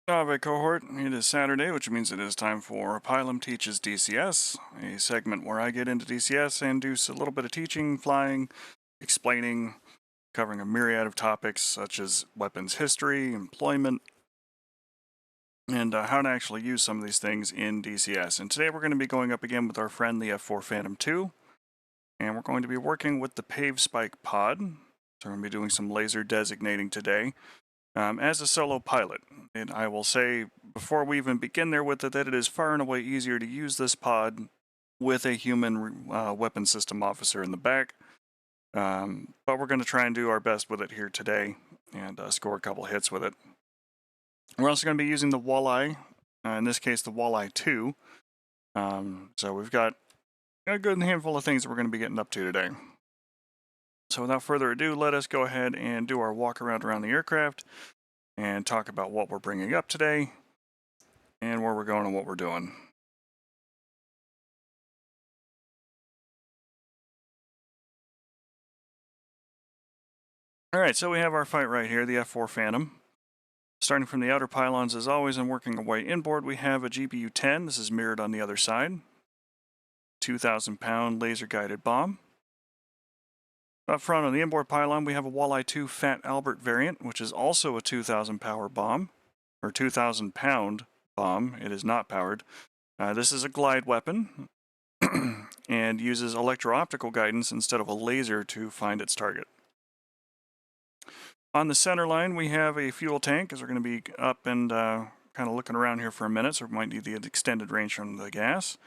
Pave cohort, it is Saturday, which means it is time for Pilum Teaches DCS, a segment where I get into DCS and do a little bit of teaching, flying, explaining, covering a myriad of topics such as weapons history, employment, and how to actually use some of these things in DCS. And today we're going to be going up again with our friend the F-4 Phantom II, and we're going to be working with the Pave Spike pod. So we're going to be doing some laser designating today. As a solo pilot. And I will say, before we even begin there with it, that it is far and away easier to use this pod with a human weapon system officer in the back. But we're going to try and do our best with it here today and score a couple hits with it. We're also going to be using the Walleye, in this case the Walleye 2. So we've got a good handful of things that we're going to be getting up to today. So without further ado, let us go ahead and do our walk around the aircraft and talk about what we're bringing up today and where we're going and what we're doing. Alright, so we have our fight right here, the F-4 Phantom. Starting from the outer pylons as always and working our way inboard, we have a GPU-10. This is mirrored on the other side. 2,000-pound laser-guided bomb. Up front on the inboard pylon, we have a Walleye 2 Fat Albert variant, which is also a 2,000 power bomb, or 2,000 pound bomb. It is not powered. This is a glide weapon and uses electro-optical guidance instead of a laser to find its target. On the center line, we have a fuel tank, as we're going to be up and kind of looking around here for a minute, so we might need the extended range from the gas.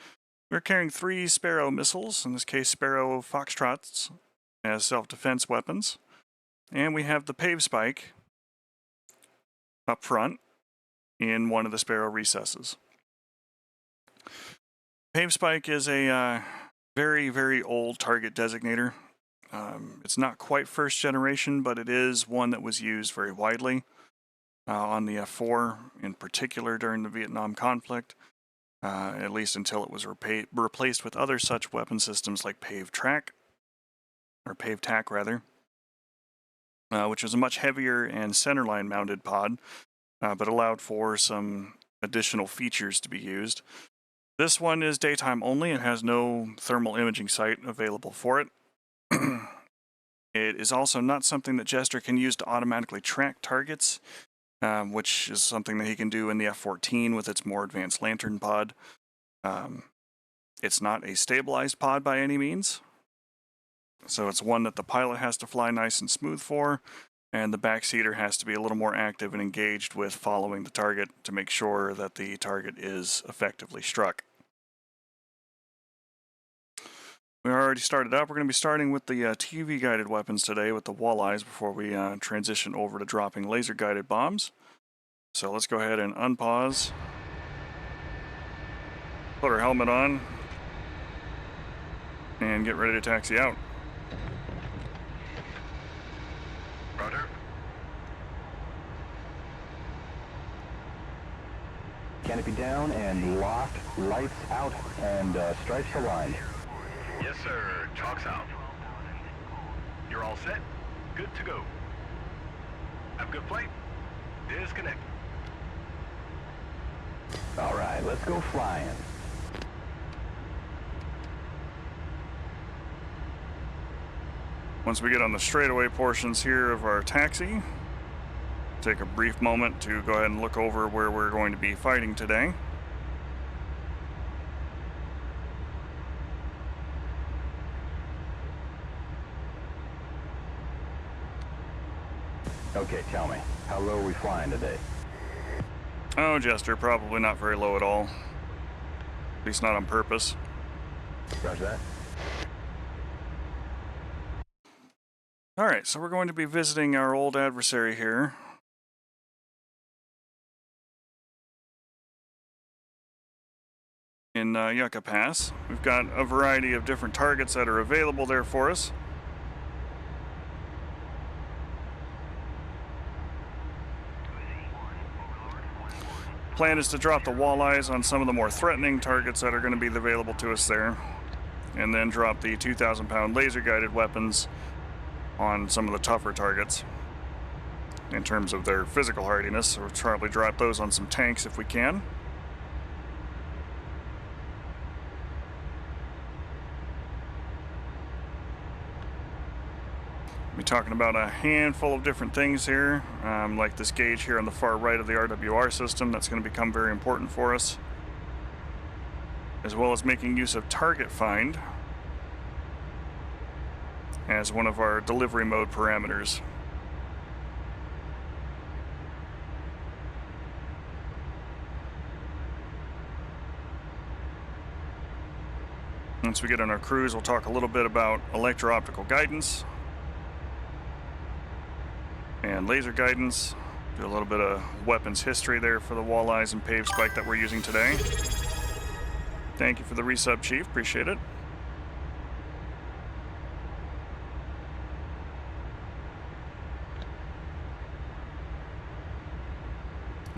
We're carrying 3 Sparrow missiles, in this case Sparrow Foxtrots, as self-defense weapons. And we have the Pave Spike up front in one of the Sparrow recesses. Pave Spike is a very, very old target designator. It's not quite first generation, but it is one that was used very widely on the F-4, in particular during the Vietnam conflict, at least until it was replaced with other such weapon systems like Pave Track, or Pave Tac rather, which was a much heavier and centerline mounted pod, but allowed for some additional features to be used. This one is daytime only. It has no thermal imaging sight available for it. It is also not something that Jester can use to automatically track targets, which is something that he can do in the F-14 with its more advanced lantern pod. It's not a stabilized pod by any means. So it's one that the pilot has to fly nice and smooth for, and the backseater has to be a little more active and engaged with following the target to make sure that the target is effectively struck. We already started up. We're going to be starting with the TV-guided weapons today with the Walleyes before we transition over to dropping laser-guided bombs. So let's go ahead and unpause, put our helmet on, and get ready to taxi out. Roger. Canopy down and locked, lights out, and stripes aligned. Yes, sir. Chalk's out. You're all set? Good to go. Have a good flight. Disconnect. All right, let's go flying. Once we get on the straightaway portions here of our taxi, take a brief moment to go ahead and look over where we're going to be fighting today. Okay, tell me, how low are we flying today? Oh, Jester, probably not very low at all. At least not on purpose. Roger that. Alright, so we're going to be visiting our old adversary here. In Yucca Pass. We've got a variety of different targets that are available there for us. Plan is to drop the Walleyes on some of the more threatening targets that are going to be available to us there, and then drop the 2,000-pound laser-guided weapons on some of the tougher targets. in terms of their physical hardiness, so we'll probably drop those on some tanks if we can. We'll be talking about a handful of different things here, like this gauge here on the far right of the RWR system. That's going to become very important for us, as well as making use of target find as one of our delivery mode parameters. Once we get on our cruise, we'll talk a little bit about electro-optical guidance and laser guidance. Do a little bit of weapons history there for the walleyes and Pave spike that we're using today. Thank you for the resub, Chief. Appreciate it.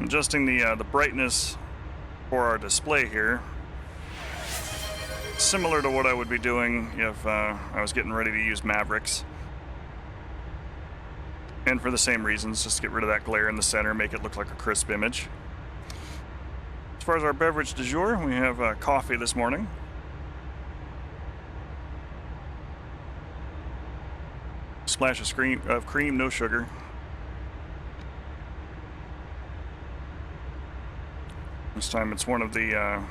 Adjusting the brightness for our display here, similar to what I would be doing if I was getting ready to use Mavericks. And for the same reasons, just get rid of that glare in the center, make it look like a crisp image. As far as our beverage du jour, we have coffee this morning. Splash of cream, no sugar. This time it's one of the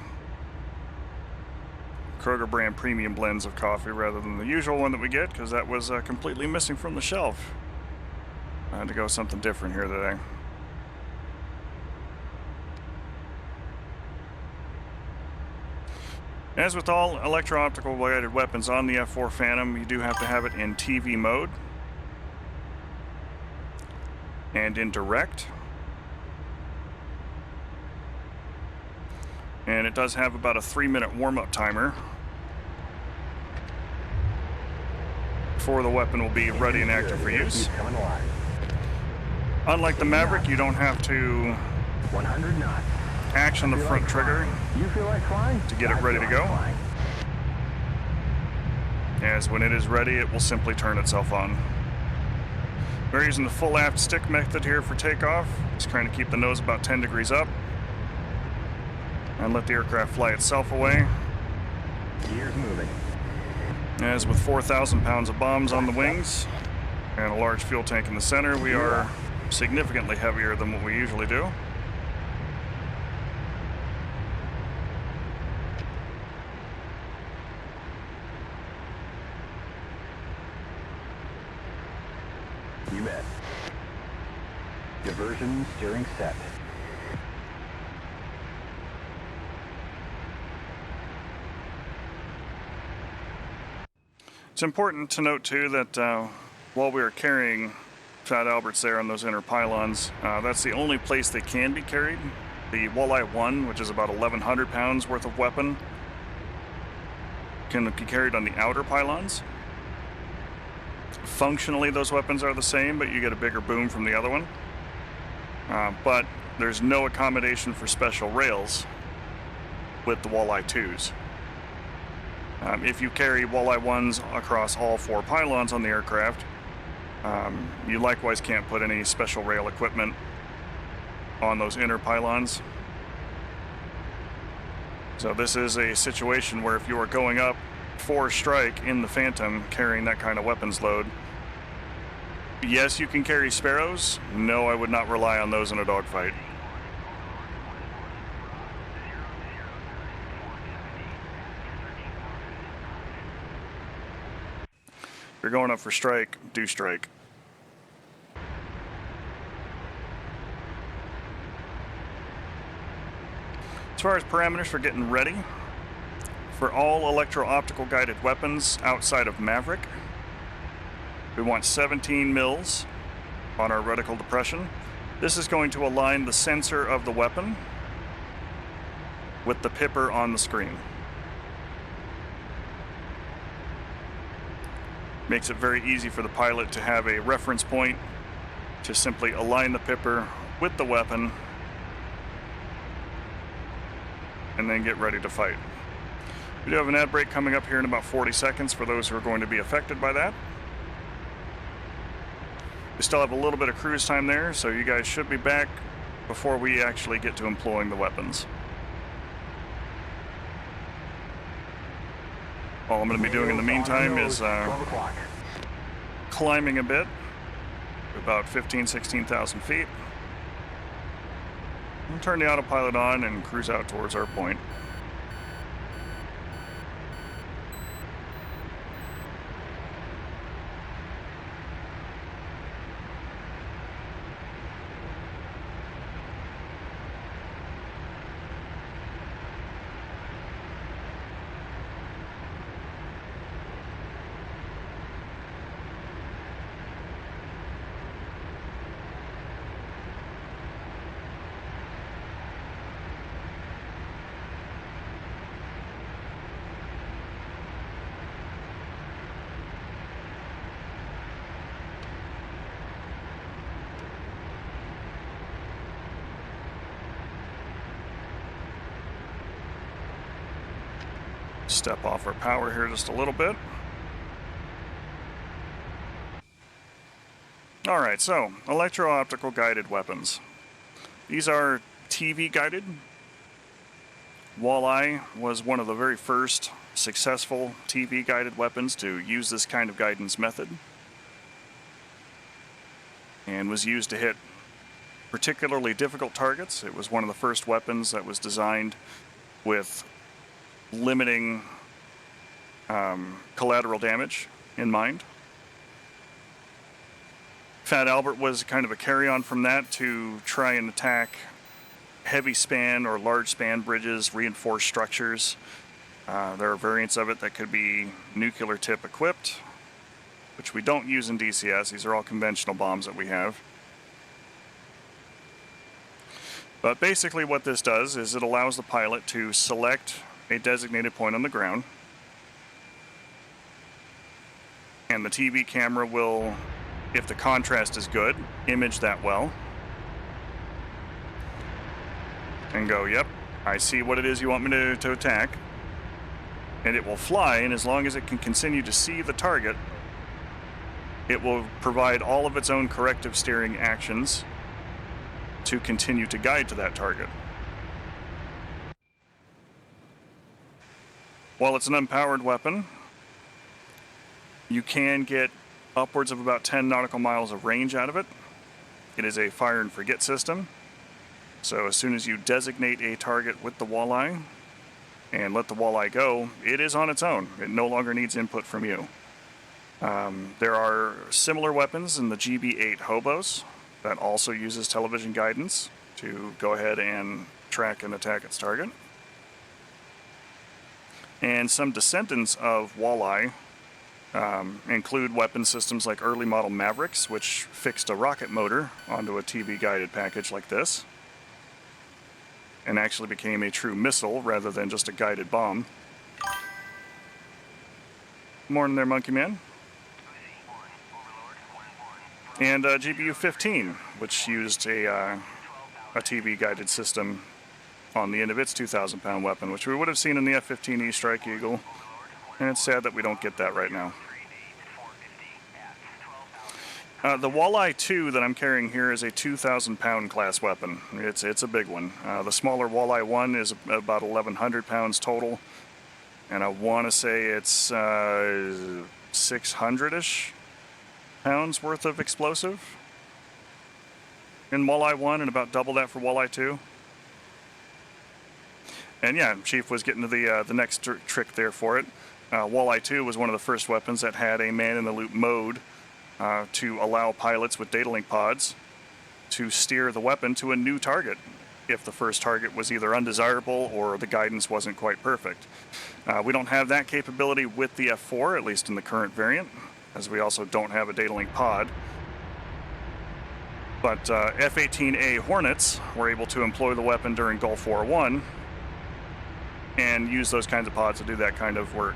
Kroger brand premium blends of coffee rather than the usual one that we get, because that was completely missing from the shelf. I had to go with something different here today. As with all electro-optical guided weapons on the F4 Phantom, you do have to have it in TV mode and in direct. And it does have about a 3-minute warm-up timer before the weapon will be ready and active for use. Unlike the Maverick, you don't have to 100 knots. action the front trigger to get it ready to go, as when it is ready, it will simply turn itself on. We're using the full aft stick method here for takeoff. Just trying to keep the nose about 10 degrees up and let the aircraft fly itself away. Gears moving. As with 4,000 pounds of bombs on the wings and a large fuel tank in the center, we are significantly heavier than what we usually do. You bet. Diversion steering set. It's important to note too that while we are carrying Fat Alberts there on those inner pylons, that's the only place they can be carried. The Walleye 1, which is about 1,100 pounds worth of weapon, can be carried on the outer pylons. Functionally, those weapons are the same, but you get a bigger boom from the other one. But there's no accommodation for special rails with the Walleye 2s. If you carry Walleye 1s across all 4 pylons on the aircraft, you likewise can't put any special rail equipment on those inner pylons. So this is a situation where if you are going up for strike in the Phantom carrying that kind of weapons load, yes, you can carry Sparrows. No, I would not rely on those in a dogfight. If you're going up for strike, do strike. As far as parameters for getting ready, for all electro-optical guided weapons outside of Maverick, we want 17 mils on our reticle depression. This is going to align the sensor of the weapon with the pipper on the screen. Makes it very easy for the pilot to have a reference point to simply align the pipper with the weapon and then get ready to fight. We do have an ad break coming up here in about 40 seconds for those who are going to be affected by that. We still have a little bit of cruise time there, so you guys should be back before we actually get to employing the weapons. All I'm going to be doing in the meantime is 12 o'clock. climbing a bit, about 16,000 feet. We'll turn the autopilot on and cruise out towards our point. Step off our power here just a little bit. Alright, so electro-optical guided weapons. These are TV guided. Walleye was one of the very first successful TV guided weapons to use this kind of guidance method, and was used to hit particularly difficult targets. It was one of the first weapons that was designed with limiting collateral damage in mind. Fat Albert was kind of a carry-on from that to try and attack heavy span or large span bridges, reinforced structures. There are variants of it that could be nuclear tip equipped, which we don't use in DCS. These are all conventional bombs that we have. But basically what this does is it allows the pilot to select a designated point on the ground, and the TV camera will, if the contrast is good, image that well and go, yep, I see what it is you want me to attack, and it will fly, and as long as it can continue to see the target, it will provide all of its own corrective steering actions to continue to guide to that target. While it's an unpowered weapon, you can get upwards of about 10 nautical miles of range out of it. It is a fire and forget system. So as soon as you designate a target with the walleye and let the walleye go, it is on its own. It no longer needs input from you. There are similar weapons in the GB-8 Hobos that also uses television guidance to go ahead and track and attack its target. And some descendants of walleye include weapon systems like early model Mavericks, which fixed a rocket motor onto a TV guided package like this and actually became a true missile rather than just a guided bomb. Morning there, Monkey Man. And GBU-15, which used a TV guided system on the end of its 2,000-pound weapon, which we would have seen in the F-15E Strike Eagle, and it's sad that we don't get that right now. The Walleye 2 that I'm carrying here is a 2,000-pound class weapon. It's a big one. The smaller Walleye 1 is about 1,100 pounds total, and I want to say it's 600-ish pounds worth of explosive in Walleye 1, and about double that for Walleye 2. And yeah, Chief was getting to the next trick there for it. Walleye 2 was one of the first weapons that had a man-in-the-loop mode to allow pilots with data link pods to steer the weapon to a new target if the first target was either undesirable or the guidance wasn't quite perfect. We don't have that capability with the F-4, at least in the current variant, as we also don't have a data link pod. But F-18A Hornets were able to employ the weapon during Gulf War I and use those kinds of pods to do that kind of work.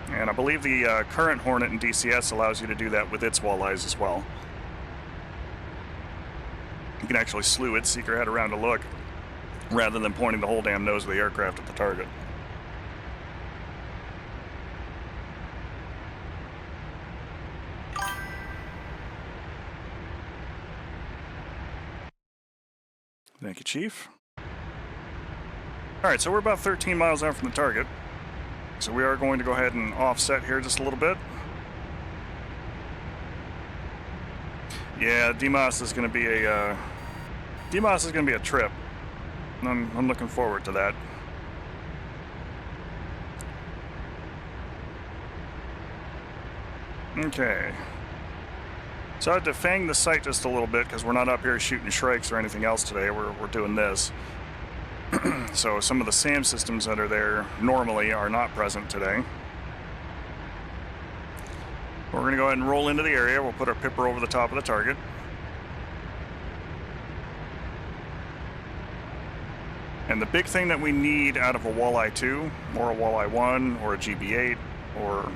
And I believe the current Hornet in DCS allows you to do that with its walleyes as well. You can actually slew its seeker head around to look, rather than pointing the whole damn nose of the aircraft at the target. Thank you, Chief. Alright, so we're about 13 miles out from the target. So we are going to go ahead and offset here just a little bit. Yeah, DMOS is going to be a trip. I'm looking forward to that. Okay. So I had to fang the sight just a little bit because we're not up here shooting shrikes or anything else today. We're doing this. So some of the SAM systems that are there normally are not present today. We're going to go ahead and roll into the area. We'll put our pipper over the top of the target. And the big thing that we need out of a Walleye 2, or a Walleye 1, or a GB8, or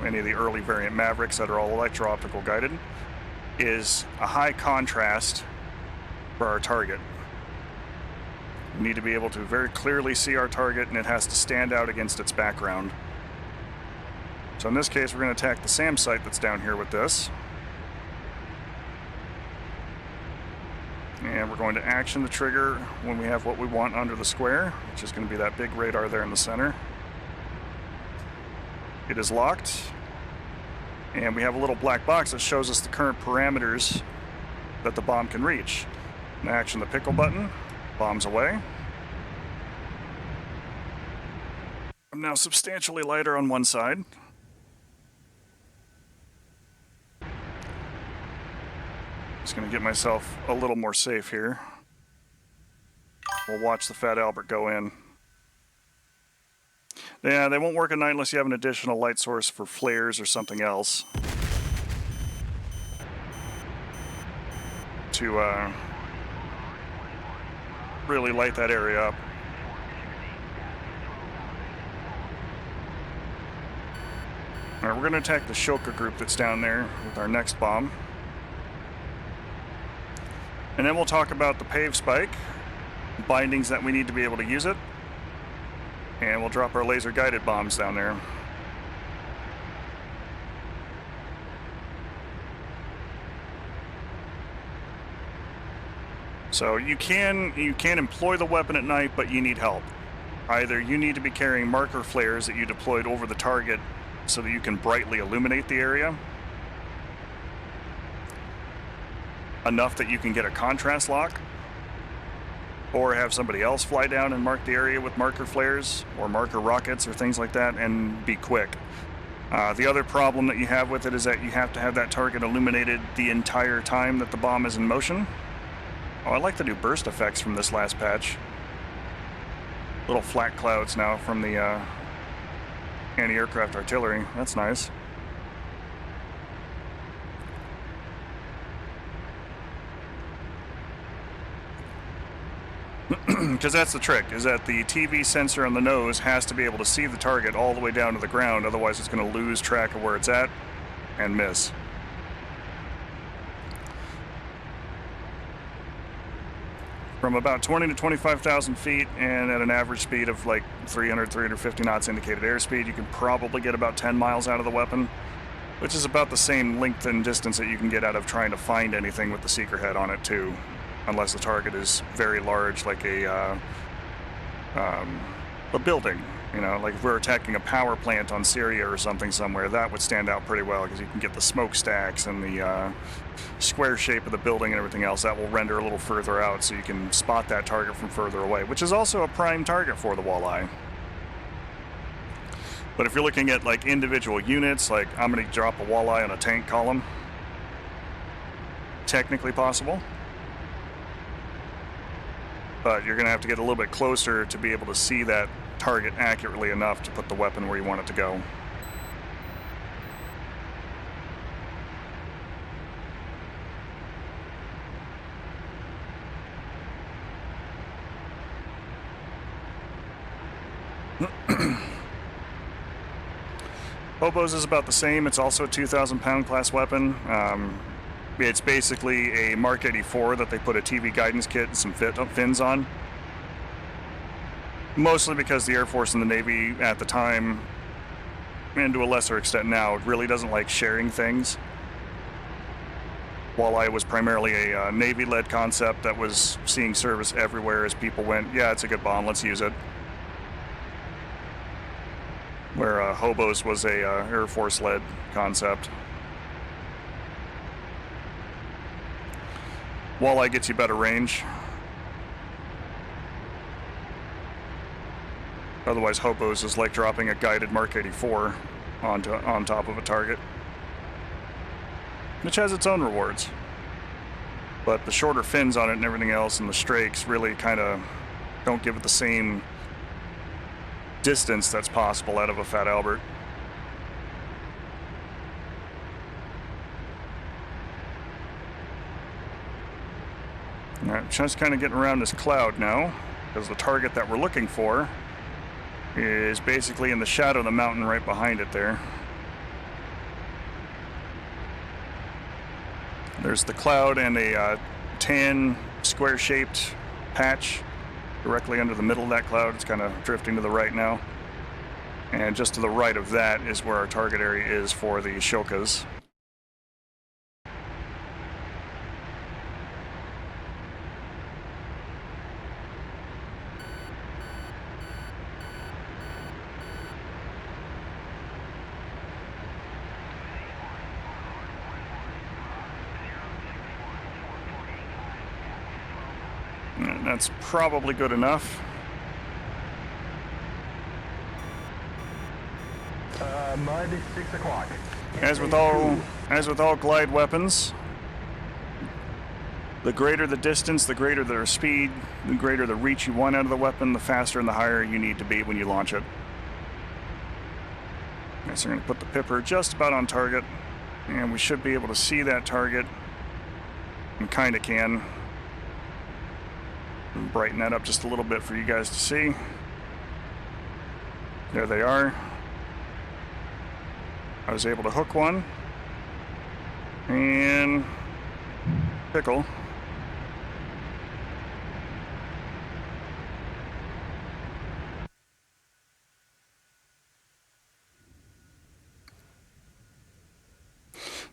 any of the early variant Mavericks that are all electro-optical guided, is a high contrast for our target. We need to be able to very clearly see our target, and it has to stand out against its background. So in this case, we're going to attack the SAM site that's down here with this. And we're going to action the trigger when we have what we want under the square, which is going to be that big radar there in the center. It is locked. And we have a little black box that shows us the current parameters that the bomb can reach. And action the pickle button. Bomb's away. I'm now substantially lighter on one side. Just going to get myself a little more safe here. We'll watch the Fat Albert go in. Yeah, they won't work at night unless you have an additional light source for flares or something else to really light that area up. Alright, we're going to attack the Shoka group that's down there with our next bomb. And then we'll talk about the Pave spike, bindings that we need to be able to use it, and we'll drop our laser guided bombs down there. So you can employ the weapon at night, but you need help. Either you need to be carrying marker flares that you deployed over the target so that you can brightly illuminate the area, enough that you can get a contrast lock, or have somebody else fly down and mark the area with marker flares or marker rockets or things like that and be quick. The other problem that you have with it is that you have to have that target illuminated the entire time that the bomb is in motion. Oh, I like the new burst effects from this last patch. Little flat clouds now from the anti-aircraft artillery. That's nice. Because that's the trick, is that the TV sensor on the nose has to be able to see the target all the way down to the ground, otherwise it's going to lose track of where it's at and miss. From about 20 to 25,000 feet and at an average speed of like 300, 350 knots indicated airspeed, you can probably get about 10 miles out of the weapon, which is about the same length and distance that you can get out of trying to find anything with the seeker head on it too. Unless the target is very large, like a building, like if we're attacking a power plant on Syria or something somewhere, that would stand out pretty well because you can get the smokestacks and the square shape of the building and everything else. That will render a little further out so you can spot that target from further away, which is also a prime target for the Walleye. But if you're looking at like individual units, like I'm going to drop a Walleye on a tank column, technically possible. But you're going to have to get a little bit closer to be able to see that target accurately enough to put the weapon where you want it to go. Hobos is about the same. It's also a 2,000 pound class weapon. It's basically a Mark 84 that they put a TV guidance kit and some fins on. Mostly because the Air Force and the Navy at the time, and to a lesser extent now, really doesn't like sharing things. Walleye was primarily a Navy-led concept that was seeing service everywhere as people went, yeah, it's a good bomb, let's use it. Where Hobos was a Air Force-led concept. Walleye gets you better range. Otherwise, Hobos is like dropping a guided Mark 84 on top of a target, which has its own rewards. But the shorter fins on it and everything else and the strakes really kind of don't give it the same distance that's possible out of a Fat Albert. Alright, just kind of getting around this cloud now, because the target that we're looking for is basically in the shadow of the mountain right behind it there. There's the cloud and a tan square-shaped patch directly under the middle of that cloud. It's kind of drifting to the right now. And just to the right of that is where our target area is for the Shokas. That's probably good enough. Mud, 6 o'clock. As with all glide weapons, the greater the distance, the greater the speed, the greater the reach you want out of the weapon, the faster and the higher you need to be when you launch it. Okay, so we're going to put the Pipper just about on target, and we should be able to see that target. And kind of can. Brighten that up just a little bit for you guys to see. There they are. I was able to hook one and pickle.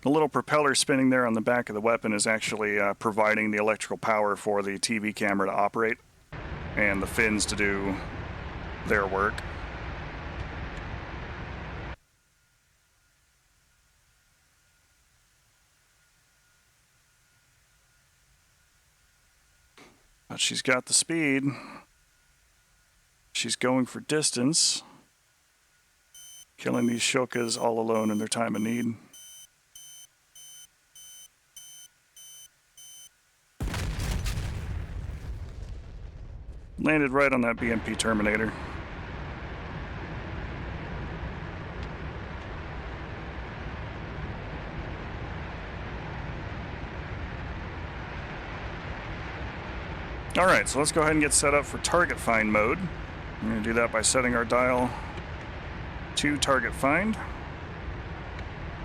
The little propeller spinning there on the back of the weapon is actually providing the electrical power for the TV camera to operate and the fins to do their work. But she's got the speed. She's going for distance, killing these Shokas all alone in their time of need. Landed right on that BMP Terminator. Alright, so let's go ahead and get set up for target find mode. I'm going to do that by setting our dial to target find.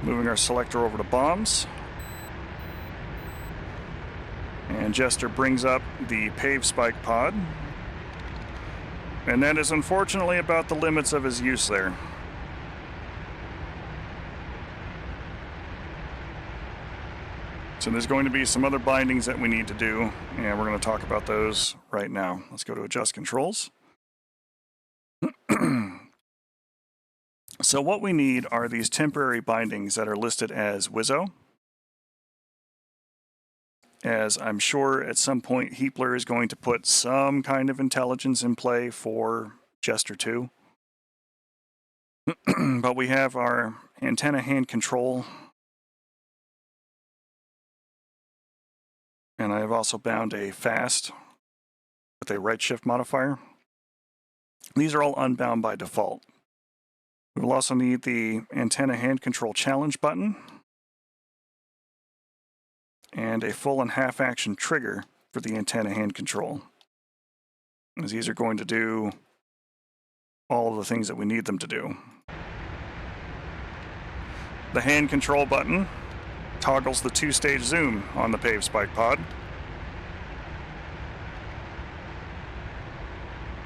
Moving our selector over to bombs. And Jester brings up the Pave spike pod. And that is unfortunately about the limits of his use there. So there's going to be some other bindings that we need to do, and we're going to talk about those right now. Let's go to Adjust Controls. So what we need are these temporary bindings that are listed as Wizzo. As I'm sure at some point Heapler is going to put some kind of intelligence in play for Jester 2. But we have our antenna hand control. And I have also bound a fast with a right shift modifier. These are all unbound by default. We will also need the antenna hand control challenge button and a full and half action trigger for the antenna hand control, as these are going to do all of the things that we need them to do. The hand control button toggles the 2-stage zoom on the Pave spike pod.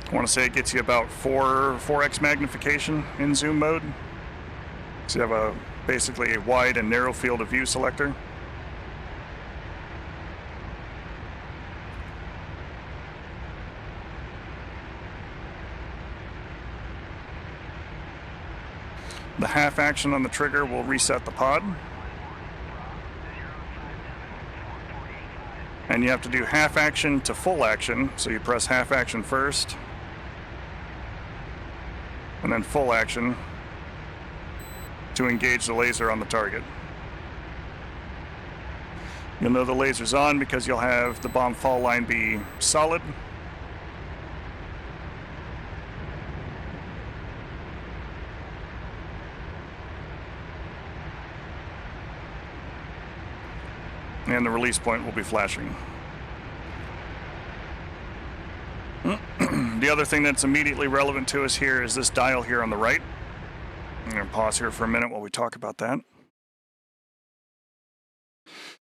I want to say it gets you about 4x magnification in zoom mode. So you have basically a wide and narrow field of view selector. The half action on the trigger will reset the pod. And you have to do half action to full action, so you press half action first, and then full action to engage the laser on the target. You'll know the laser's on because you'll have the bomb fall line be solid. And the release point will be flashing. The other thing that's immediately relevant to us here is this dial here on the right. I'm going to pause here for a minute while we talk about that.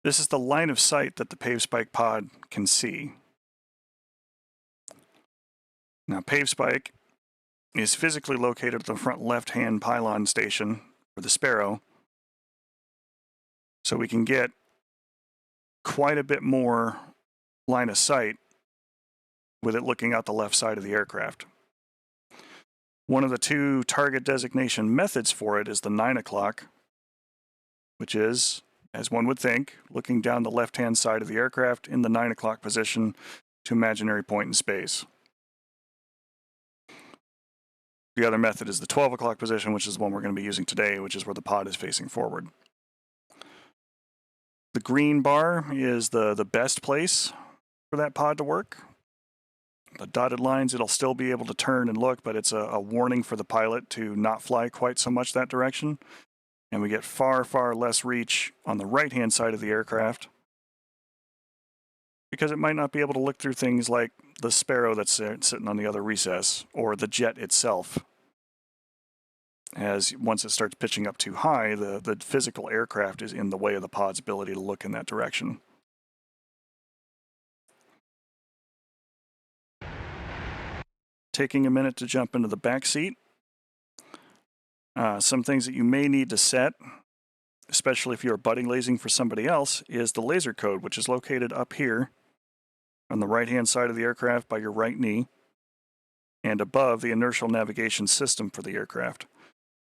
This is the line of sight that the Pave Spike pod can see. Now, Pave Spike is physically located at the front left-hand pylon station for the Sparrow, so we can get quite a bit more line of sight with it looking out the left side of the aircraft. One of the two target designation methods for it is the 9 o'clock, which is, as one would think, looking down the left-hand side of the aircraft in the 9 o'clock position to imaginary point in space. The other method is the 12 o'clock position, which is the one we're going to be using today, which is where the pod is facing forward. The green bar is the best place for that pod to work. The dotted lines, it'll still be able to turn and look, but it's a warning for the pilot to not fly quite so much that direction. And we get far, far less reach on the right-hand side of the aircraft because it might not be able to look through things like the Sparrow that's sitting on the other recess or the jet itself. As once it starts pitching up too high, the physical aircraft is in the way of the pod's ability to look in that direction. Taking a minute to jump into the back seat. Some things that you may need to set, especially if you're budding lasing for somebody else, is the laser code, which is located up here on the right-hand side of the aircraft by your right knee and above the inertial navigation system for the aircraft.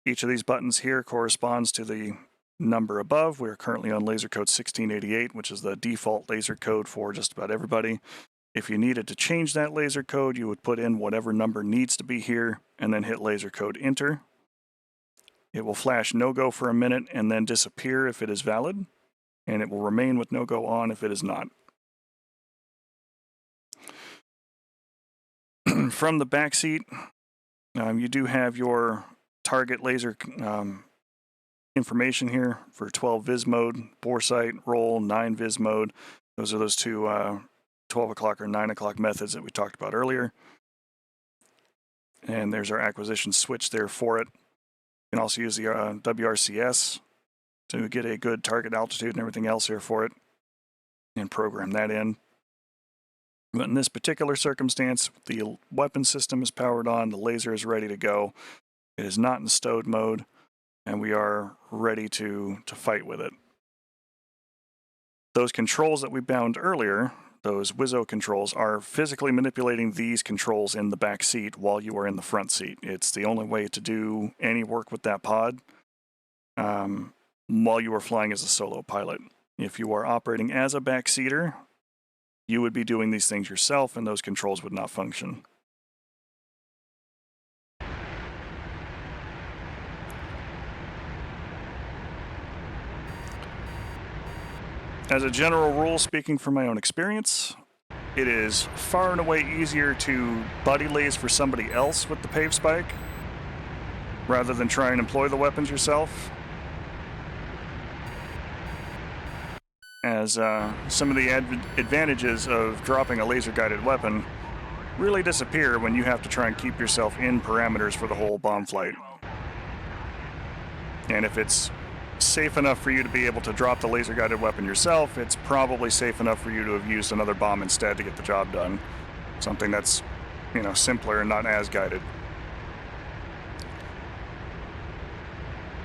Each of these buttons here corresponds to the number above. We're currently on laser code 1688, which is the default laser code for just about everybody. If you needed to change that laser code, you would put in whatever number needs to be here and then hit laser code enter. It will flash no-go for a minute and then disappear if it is valid, and it will remain with no-go on if it is not. From the back seat, you do have your target laser information here for 12 vis mode, bore sight, roll, 9 vis mode. Those are those two 12 o'clock or 9 o'clock methods that we talked about earlier. And there's our acquisition switch there for it. You can also use the WRCS to get a good target altitude and everything else here for it and program that in. But in this particular circumstance, the weapon system is powered on, the laser is ready to go. It is not in stowed mode, and we are ready to fight with it. Those controls that we bound earlier, those WISO controls, are physically manipulating these controls in the back seat while you are in the front seat. It's the only way to do any work with that pod while you are flying as a solo pilot. If you are operating as a backseater, you would be doing these things yourself, and those controls would not function. As a general rule, speaking from my own experience, it is far and away easier to buddy laze for somebody else with the Pave Spike rather than try and employ the weapons yourself. As some of the advantages of dropping a laser-guided weapon really disappear when you have to try and keep yourself in parameters for the whole bomb flight. And if it's safe enough for you to be able to drop the laser-guided weapon yourself, it's probably safe enough for you to have used another bomb instead to get the job done. Something that's, simpler and not as guided.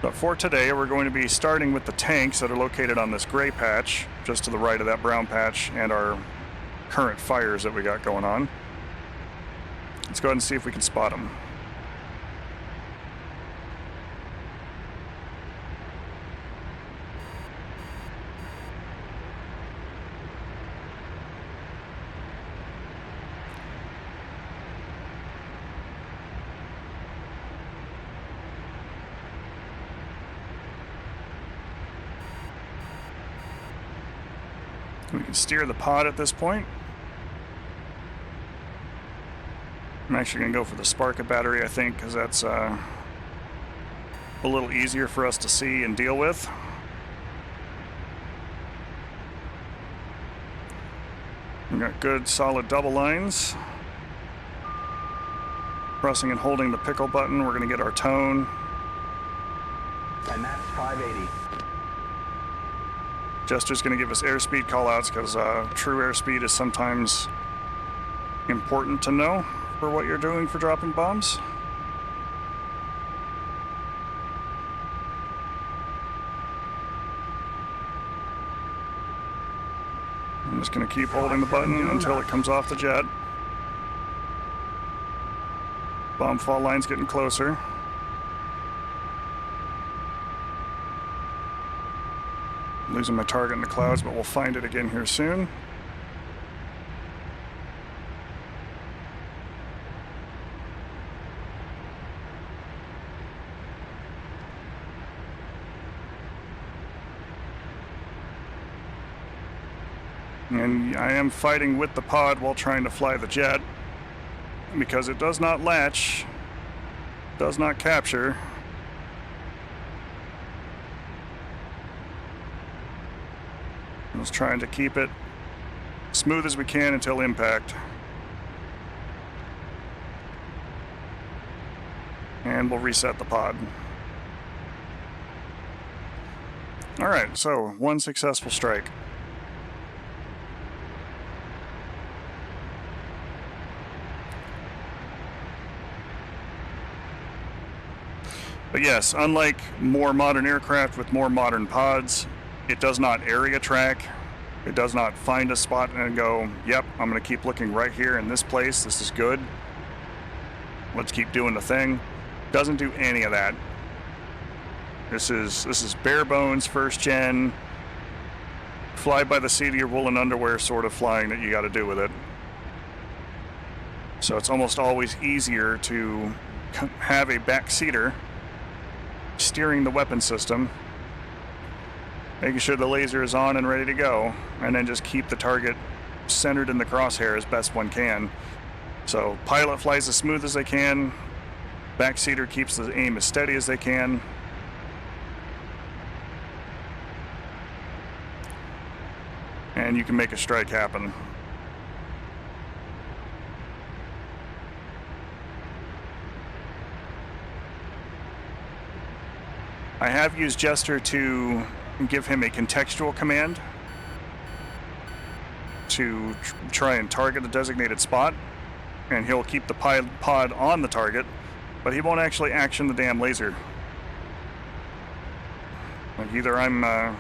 But for today, we're going to be starting with the tanks that are located on this gray patch, just to the right of that brown patch, and our current fires that we got going on. Let's go ahead and see if we can spot them. We can steer the pod at this point. I'm actually going to go for the Sparka battery, I think, because that's a little easier for us to see and deal with. We've got good solid double lines. Pressing and holding the pickle button, we're going to get our tone. And that's 580. Jester's going to give us airspeed callouts because true airspeed is sometimes important to know for what you're doing for dropping bombs. I'm just going to keep holding the button until it comes off the jet. Bomb fall line's getting closer. Losing my target in the clouds, but we'll find it again here soon. And I am fighting with the pod while trying to fly the jet because it does not latch, does not capture. I'm just trying to keep it smooth as we can until impact. And we'll reset the pod. Alright, so one successful strike. But yes, unlike more modern aircraft with more modern pods, it does not area track. It does not find a spot and go, yep, I'm going to keep looking right here in this place. This is good. Let's keep doing the thing. Doesn't do any of that. This is bare bones, first gen, fly by the seat of your woolen underwear sort of flying that you got to do with it. So it's almost always easier to have a backseater steering the weapon system, making sure the laser is on and ready to go, and then just keep the target centered in the crosshair as best one can. So pilot flies as smooth as they can, backseater keeps the aim as steady as they can. And you can make a strike happen. I have used Jester to give him a contextual command to try and target the designated spot, and he'll keep the pod on the target, but he won't actually action the damn laser. Like either I'm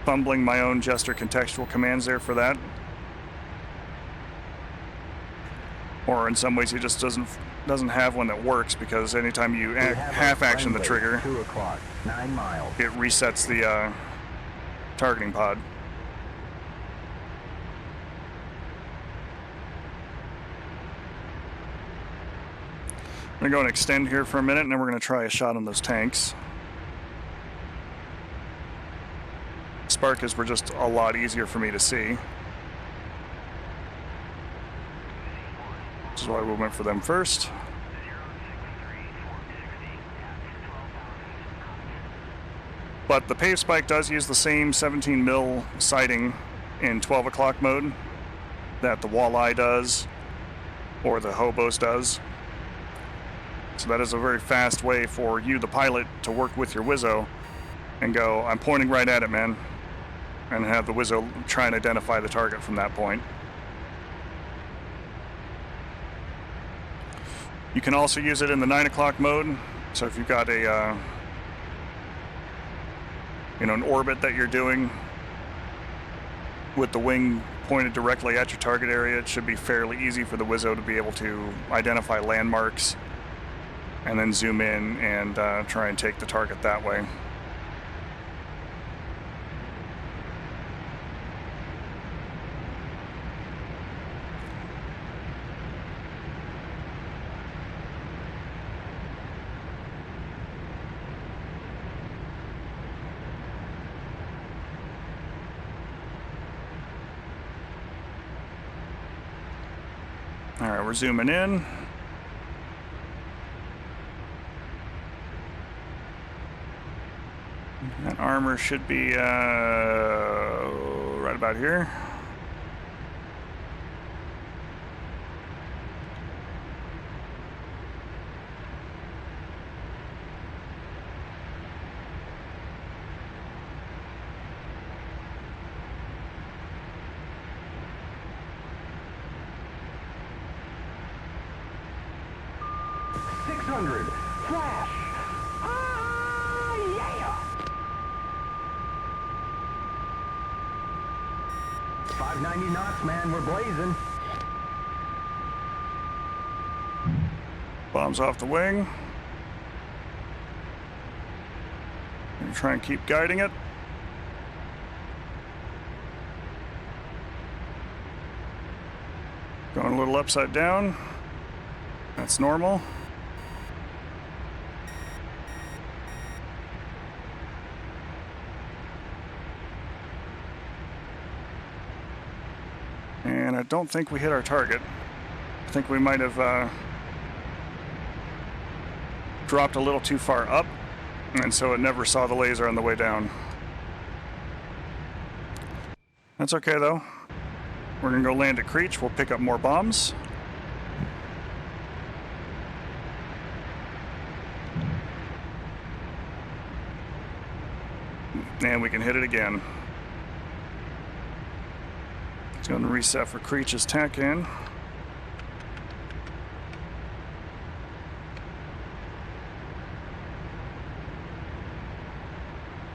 fumbling my own Jester contextual commands there for that, or in some ways he just doesn't have one that works, because anytime you half action the trigger, 2 o'clock, 9 miles. it resets the targeting pod. I'm going to go and extend here for a minute, and then we're going to try a shot on those tanks. Sparkas were just a lot easier for me to see, which is why we went for them first. But the Pave Spike does use the same 17 mil sighting in 12 o'clock mode that the Walleye does, or the Hobos does. So that is a very fast way for you, the pilot, to work with your Wizzo and go, I'm pointing right at it, man, and have the Wizzo try and identify the target from that point. You can also use it in the 9 o'clock mode. So if you've got a an orbit that you're doing with the wing pointed directly at your target area, it should be fairly easy for the Wizzo to be able to identify landmarks and then zoom in and try and take the target that way. All right, we're zooming in. That armor should be right about here. Flash! Ah, yeah! 590 knots, man. We're blazing. Bombs off the wing. Gonna try and keep guiding it. Going a little upside down. That's normal. And I don't think we hit our target. I think we might have dropped a little too far up, and so it never saw the laser on the way down. That's okay though. We're gonna go land at Creech. We'll pick up more bombs. And we can hit it again. It's going to reset for Creech's tack in.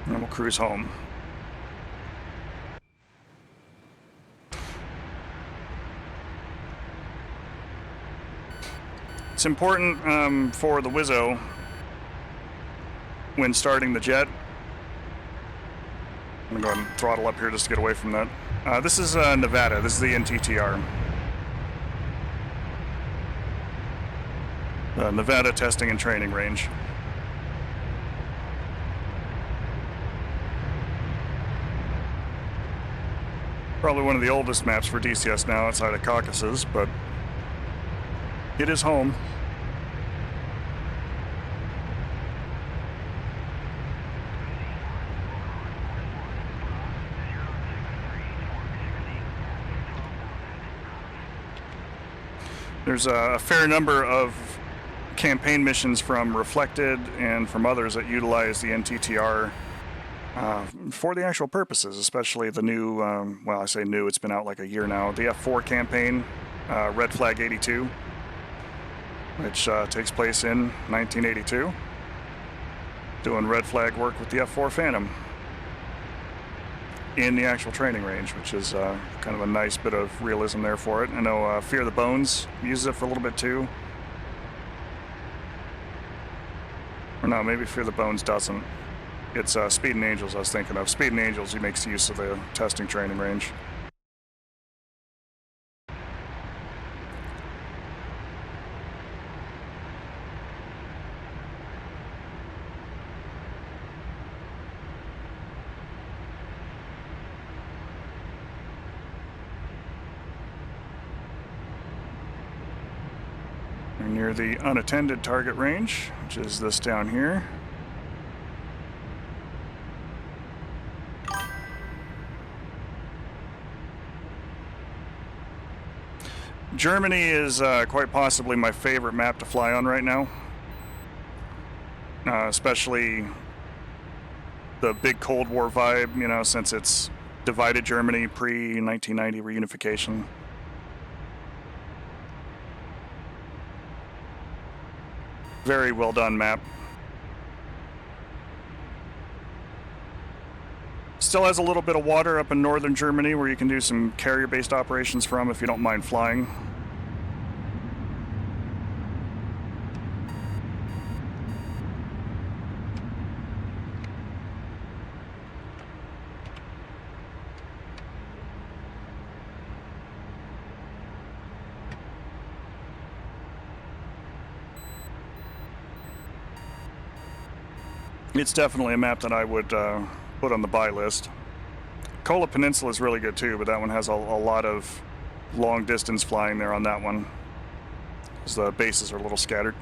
And we'll cruise home. It's important for the Wizzo when starting the jet. I'm gonna go ahead and throttle up here just to get away from that. This is Nevada. This is the NTTR. Nevada Testing and Training Range. Probably one of the oldest maps for DCS now outside of Caucasus, but it is home. There's a fair number of campaign missions from Reflected and from others that utilize the NTTR for the actual purposes, especially the new, well, I say new, it's been out like a year now, the F-4 campaign, Red Flag 82, which takes place in 1982, doing red flag work with the F-4 Phantom in the actual training range, which is kind of a nice bit of realism there for it. I know Fear the Bones uses it for a little bit too. Or no, maybe Fear the Bones doesn't. It's Speed and Angels I was thinking of. Speed and Angels, he makes use of the testing training range. We're near the unattended target range, which is this down here. Germany is quite possibly my favorite map to fly on right now, especially the big Cold War vibe, you know, since it's divided Germany pre-1990 reunification. Very well done map. Still has a little bit of water up in northern Germany where you can do some carrier-based operations from if you don't mind flying. It's definitely a map that I would put on the buy list. Kola Peninsula is really good too, but that one has a lot of long distance flying there on that one. as the bases are a little scattered.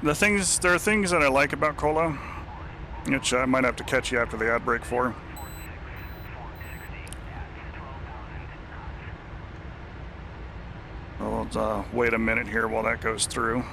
There are things that I like about Cola, which I might have to catch you after the ad break for. I'll wait a minute here while that goes through.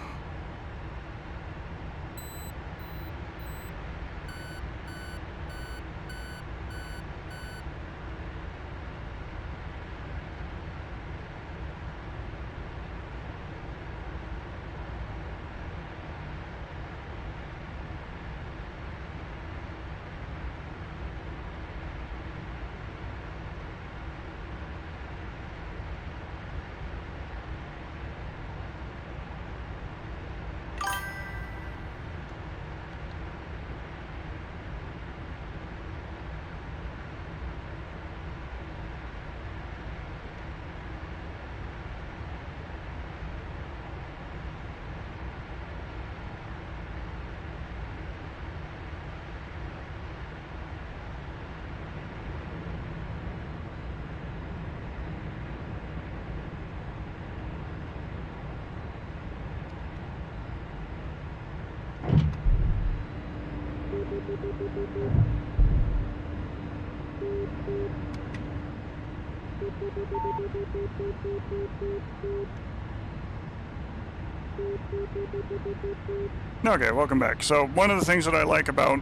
Okay, welcome back. So one of the things that I like about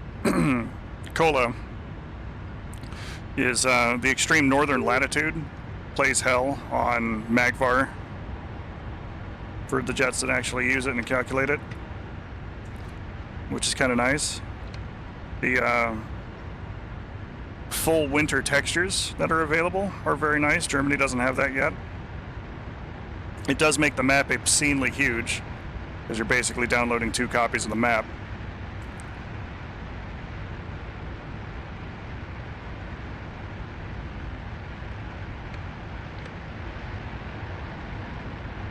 Cola is the extreme northern latitude plays hell on Magvar for the jets that actually use it and calculate it, which is kind of nice. The full winter textures that are available are very nice. Germany doesn't have that yet. It does make the map obscenely huge, because you're basically downloading 2 copies of the map.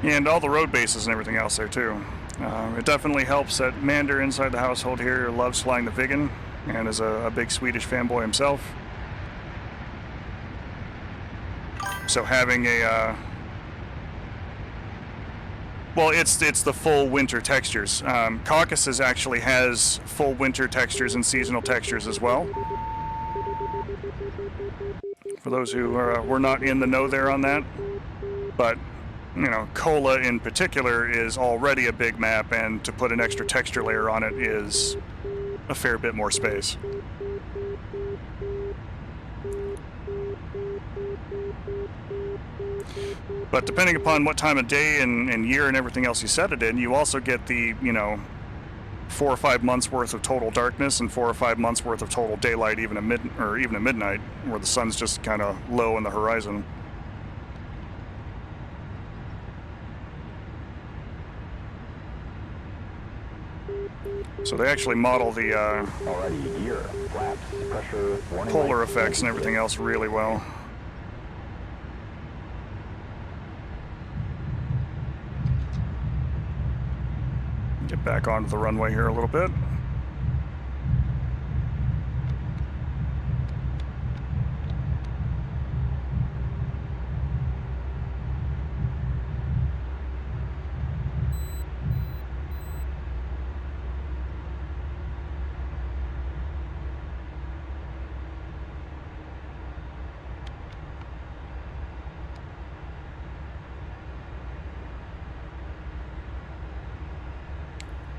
And all the road bases and everything else there too. It definitely helps that Mander inside the household here loves flying the Viggen and is a big Swedish fanboy himself. So having a well, it's the full winter textures. Caucasus actually has full winter textures and seasonal textures as well. For those who were not in the know there on that, but you know, Cola in particular is already a big map, and to put an extra texture layer on it is a fair bit more space. But depending upon what time of day and year and everything else you set it in, you also get the, you know, 4 or 5 months worth of total darkness and 4 or 5 months worth of total daylight, even at midnight, where the sun's just kind of low on the horizon. So they actually model the polar effects and everything else really well. Get back onto the runway here a little bit.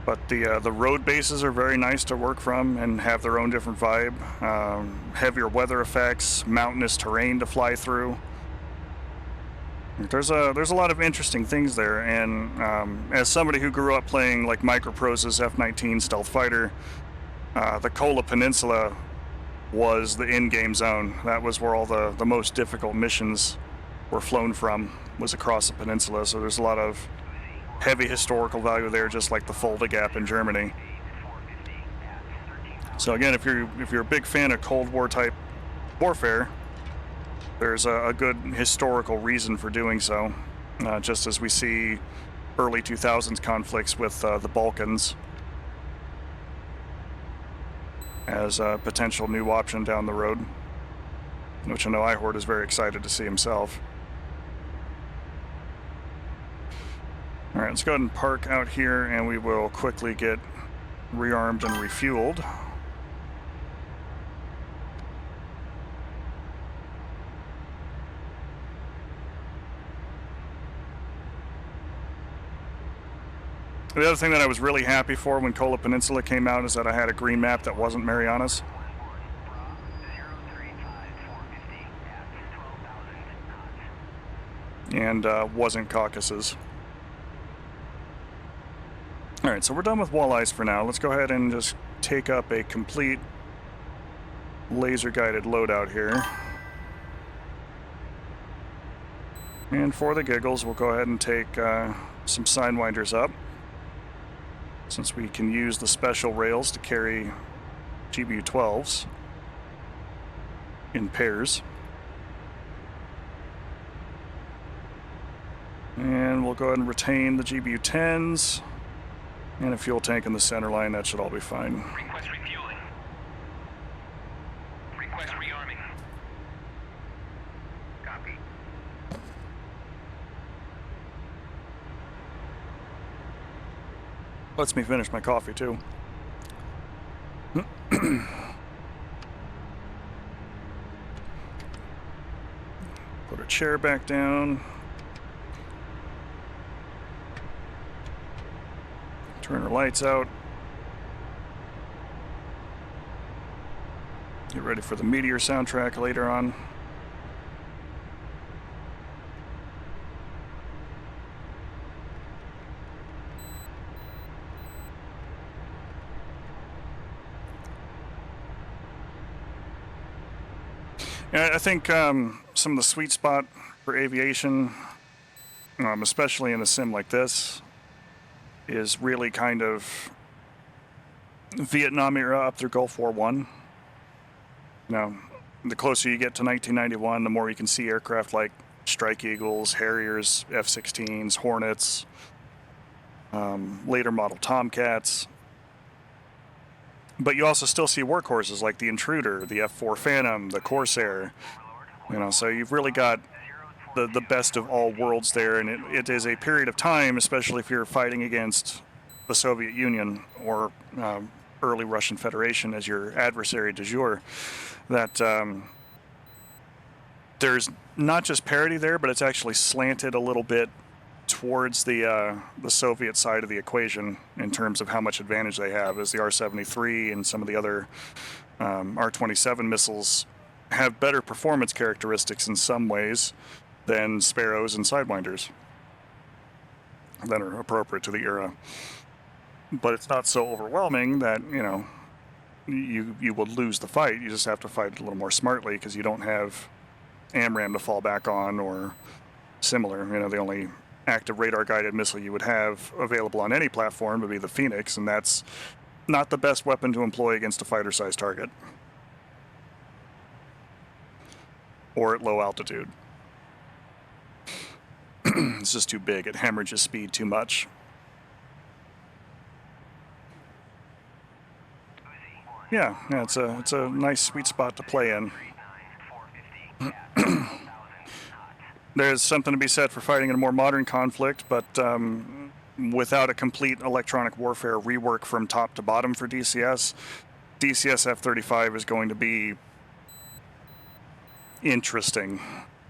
But the road bases are very nice to work from and have their own different vibe. Heavier weather effects, mountainous terrain to fly through. There's a lot of interesting things there, and as somebody who grew up playing like Microprose's F-19 stealth fighter, the Kola Peninsula was the in-game zone. That was where all the most difficult missions were flown from, was across the peninsula. So there's a lot of heavy historical value there, just like the Fulda Gap in Germany. So again, if you're a big fan of Cold War type warfare, there's a good historical reason for doing so, just as we see early 2000s conflicts with the Balkans as a potential new option down the road, which I know iHorde is very excited to see himself. All right, let's go ahead and park out here, and we will quickly get rearmed and refueled. The other thing that I was really happy for when Kola Peninsula came out is that I had a green map that wasn't Marianas. And wasn't Caucasus. Alright, so we're done with walleyes for now. Let's go ahead and just take up a complete laser-guided loadout here. And for the giggles, we'll go ahead and take some Sidewinders up, since we can use the special rails to carry GBU-12s in pairs. And we'll go ahead and retain the GBU-10s and a fuel tank in the center line. That should all be fine. Request refueling. Request rearming. Copy. Lets me finish my coffee too. Put a chair back down. Turn our lights out. Get ready for the Meteor soundtrack later on. Yeah, I think some of the sweet spot for aviation, especially in a sim like this, is really kind of Vietnam era up through Gulf War I. Now, the closer you get to 1991, the more you can see aircraft like Strike Eagles, Harriers, F-16s, Hornets, later model Tomcats. But you also still see workhorses like the Intruder, the F-4 Phantom, the Corsair. So you've really got the best of all worlds there, and it is a period of time, especially if you're fighting against the Soviet Union or early Russian Federation as your adversary du jour, that there's not just parity there, but it's actually slanted a little bit towards the Soviet side of the equation in terms of how much advantage they have, as the R-73 and some of the other R-27 missiles have better performance characteristics in some ways than Sparrows and Sidewinders that are appropriate to the era. But it's not so overwhelming that, you will lose the fight. You just have to fight a little more smartly because you don't have AMRAAM to fall back on or similar. The only active radar-guided missile you would have available on any platform would be the Phoenix, and that's not the best weapon to employ against a fighter-sized target. Or at low altitude. It's just too big. It hemorrhages speed too much. Yeah, it's a nice sweet spot to play in. There's something to be said for fighting in a more modern conflict, but without a complete electronic warfare rework from top to bottom for DCS, DCS F-35 is going to be interesting.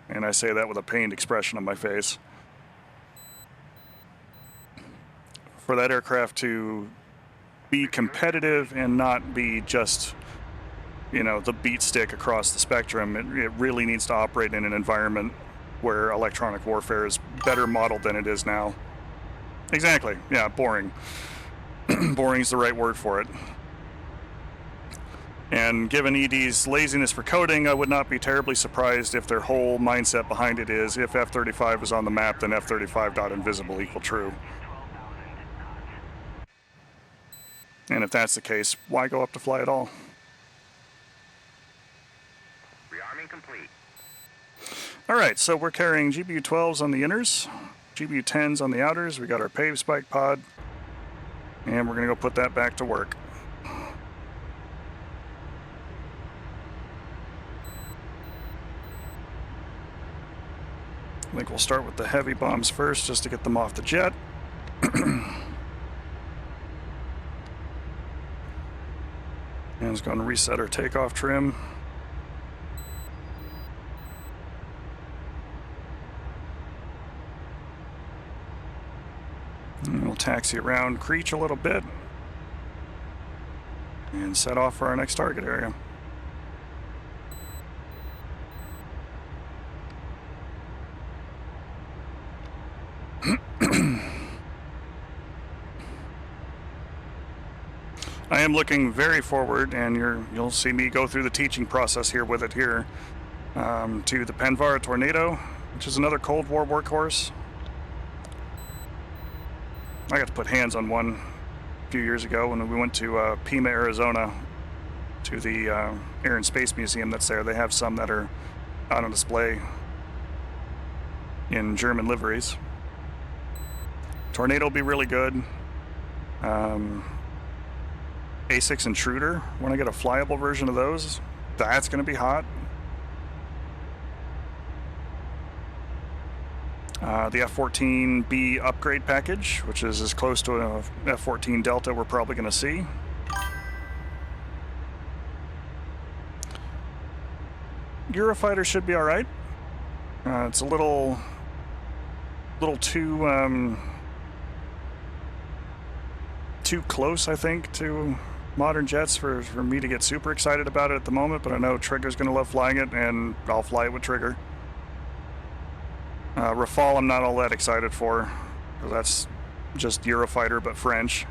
And I say that with a pained expression on my face. For that aircraft to be competitive and not be just, you know, the beat stick across the spectrum. It really needs to operate in an environment where electronic warfare is better modeled than it is now. Exactly. Yeah, boring. Boring is the right word for it. And given ED's laziness for coding, I would not be terribly surprised if their whole mindset behind it is, if F-35 is on the map, then F-35.invisible equal true. And if that's the case, why go up to fly at all? Rearming complete. All right, so we're carrying GBU-12s on the inners, GBU-10s on the outers. We got our Pave spike pod, and we're going to go put that back to work. I think we'll start with the heavy bombs first, just to get them off the jet. And it's going to reset our takeoff trim. And we'll taxi around Creech a little bit and set off for our next target area. I am looking very forward, and you'll see me go through the teaching process here with it here, to the Penvara Tornado, which is another Cold War workhorse. I got to put hands on one a few years ago when we went to Pima, Arizona, to the Air and Space Museum that's there. They have some that are out on display in German liveries. Tornado will be really good. A6 Intruder, when I get a flyable version of those, that's going to be hot. The F-14B upgrade package, which is as close to a F-14 Delta we're probably going to see. Eurofighter should be all right. It's a little too close, I think, to modern jets for me to get super excited about it at the moment, but I know Trigger's going to love flying it, and I'll fly it with Trigger. Rafale I'm not all that excited for, because that's just Eurofighter but French.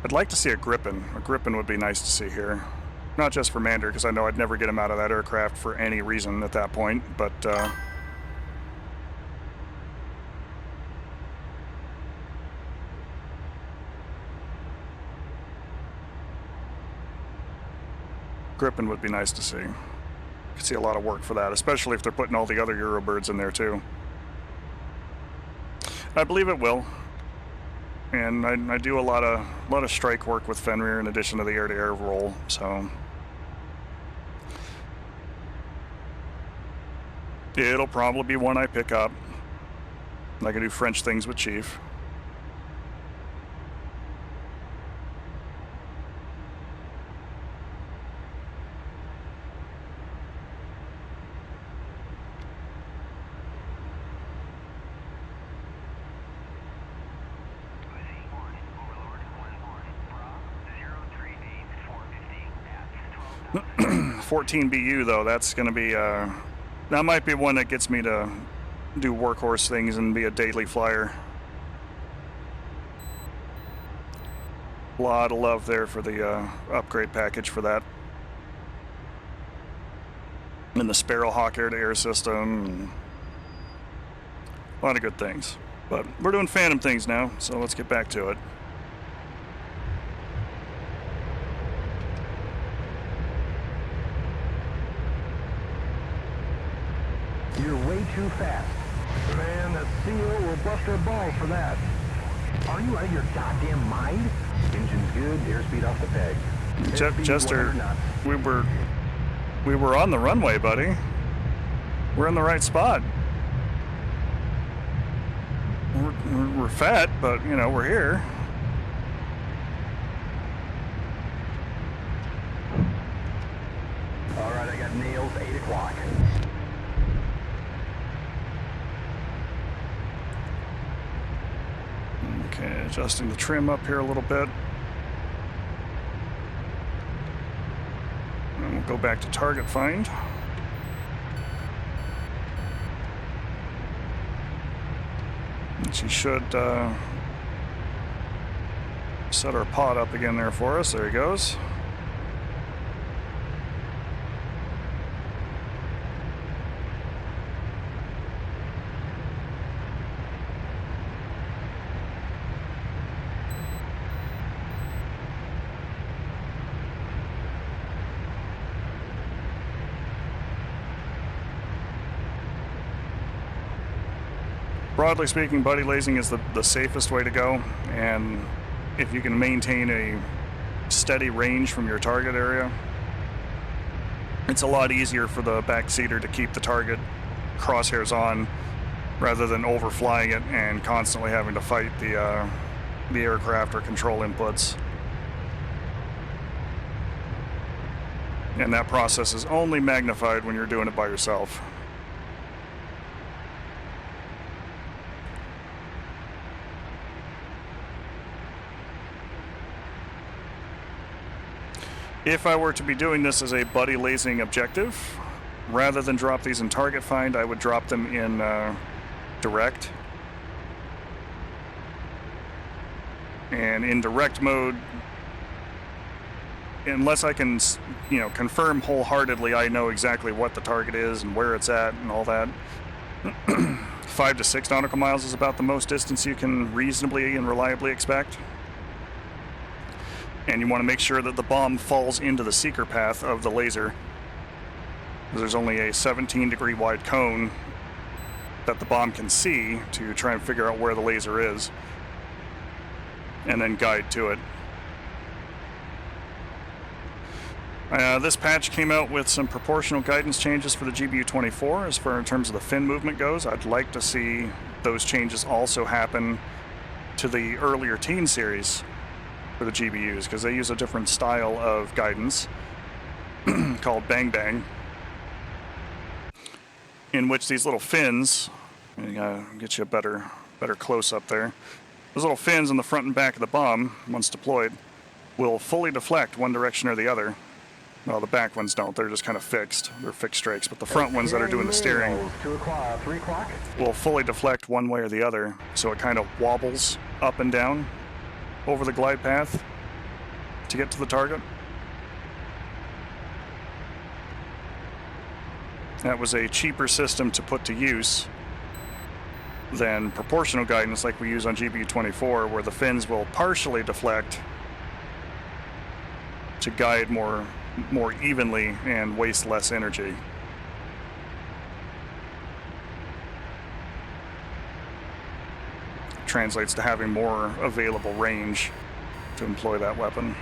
I'd like to see a Gripen. A Gripen would be nice to see here. Not just for Mander, because I know I'd never get him out of that aircraft for any reason at that point, but Gripen would be nice to see. Could see a lot of work for that, especially if they're putting all the other Eurobirds in there too. I believe it will, and I do a lot of strike work with Fenrir in addition to the air-to-air role, so it'll probably be one I pick up. I can do French things with Chief. (14BU) though, that's going to be that might be one that gets me to do workhorse things and be a daily flyer. A lot of love there for the upgrade package for that, and the Sparrowhawk air-to-air system, and a lot of good things. But we're doing Phantom things now, so let's get back to it. You're way too fast. Man, the CO will bust her balls for that. Are you out of your goddamn mind? Engine's good, airspeed off the peg. Jester, we were on the runway, buddy. We're in the right spot. We're fat, but you know, we're here. All right, I got nails, 8 o'clock. Adjusting the trim up here a little bit. And we'll go back to target find. And she should set our pod up again there for us. There he goes. Broadly speaking, buddy lasing is the safest way to go, and if you can maintain a steady range from your target area, it's a lot easier for the backseater to keep the target crosshairs on rather than overflying it and constantly having to fight the aircraft or control inputs. And that process is only magnified when you're doing it by yourself. If I were to be doing this as a buddy lasing objective, rather than drop these in target find, I would drop them in direct. And in direct mode, unless I can, confirm wholeheartedly I know exactly what the target is and where it's at and all that, 5 to 6 nautical miles is about the most distance you can reasonably and reliably expect. And you want to make sure that the bomb falls into the seeker path of the laser. There's only a 17-degree wide cone that the bomb can see to try and figure out where the laser is, and then guide to it. This patch came out with some proportional guidance changes for the GBU-24 as far in terms of the fin movement goes. I'd like to see those changes also happen to the earlier teen series for the GBUs, because they use a different style of guidance called Bang Bang, in which these little fins, get you a better close-up there, those little fins on the front and back of the bomb, once deployed, will fully deflect one direction or the other. Well, the back ones don't, they're just kind of fixed. They're fixed strakes, but the front ones that are doing the steering 2 o'clock, 3 o'clock. will fully deflect one way or the other, so it kind of wobbles up and down over the glide path to get to the target. That was a cheaper system to put to use than proportional guidance like we use on GBU-24, where the fins will partially deflect to guide more evenly and waste less energy. Translates to having more available range to employ that weapon.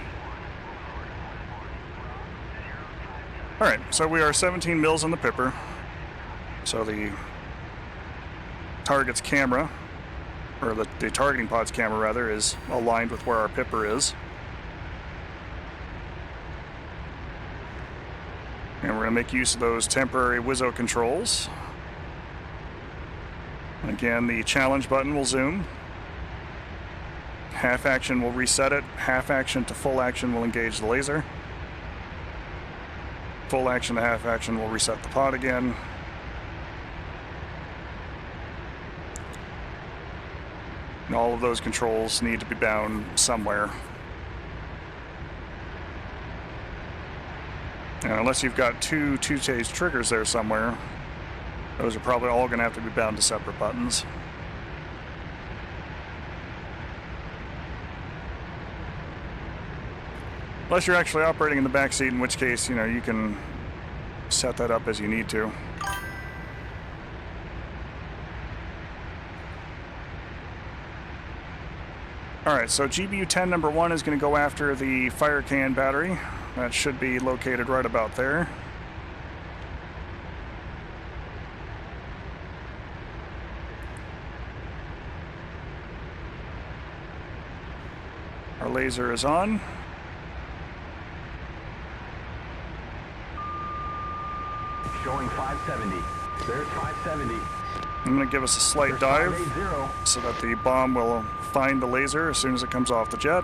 Alright, so we are 17 mils on the Pipper. So the target's camera, or the targeting pod's camera rather, is aligned with where our Pipper is. And we're going to make use of those temporary Wizzo controls. Again, the challenge button will zoom. Half action will reset it. Half action to full action will engage the laser. Full action to half action will reset the pod again. And all of those controls need to be bound somewhere. And unless you've got two-stage triggers there somewhere, those are probably all going to have to be bound to separate buttons. Unless you're actually operating in the back seat, in which case, you can set that up as you need to. Alright, so GBU-10 number 1 is going to go after the fire can battery. That should be located right about there. Our laser is on. Showing 570. There's 570. I'm going to give us a slight dive 580. so that the bomb will find the laser as soon as it comes off the jet.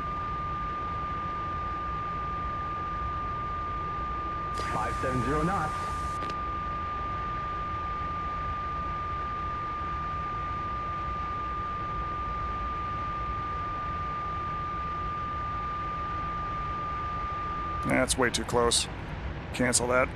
570 knots. That's way too close. Cancel that.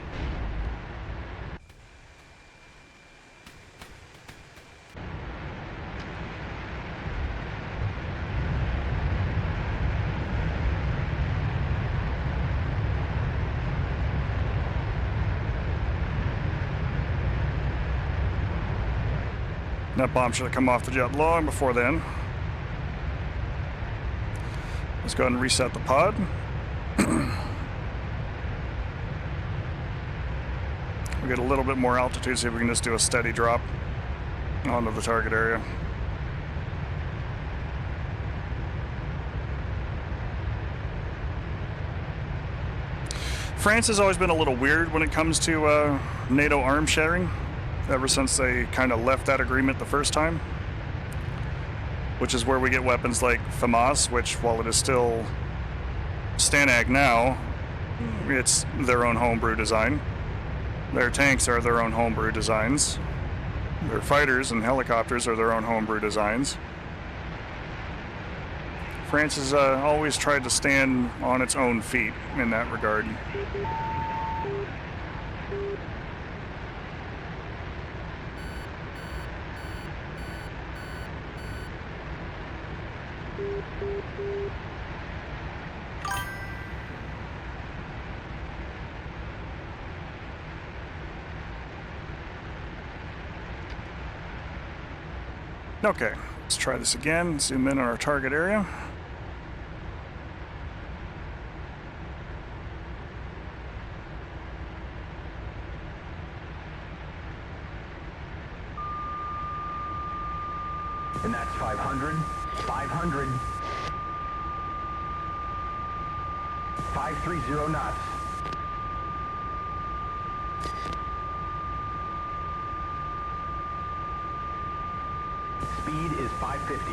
That bomb should have come off the jet long before then. Let's go ahead and reset the pod. We'll get a little bit more altitude, see if we can just do a steady drop onto the target area. France has always been a little weird when it comes to NATO arms sharing, ever since they kind of left that agreement the first time, which is where we get weapons like FAMAS, which, while it is still STANAG now, it's their own homebrew design. Their tanks are their own homebrew designs. Their fighters and helicopters are their own homebrew designs. France has always tried to stand on its own feet in that regard. Okay, let's try this again. Zoom in on our target area. And that's 500, 500, 530 knots. Speed is 550.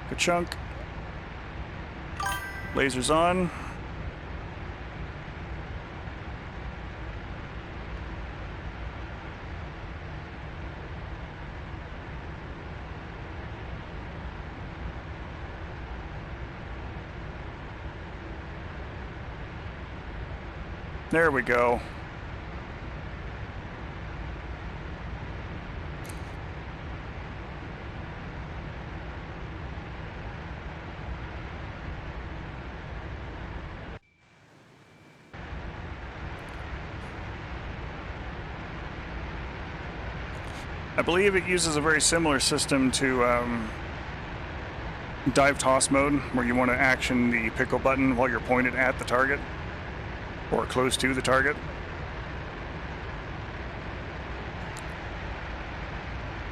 Good chunk. Lasers on. There we go. I believe it uses a very similar system to dive toss mode, where you want to action the pickle button while you're pointed at the target or close to the target.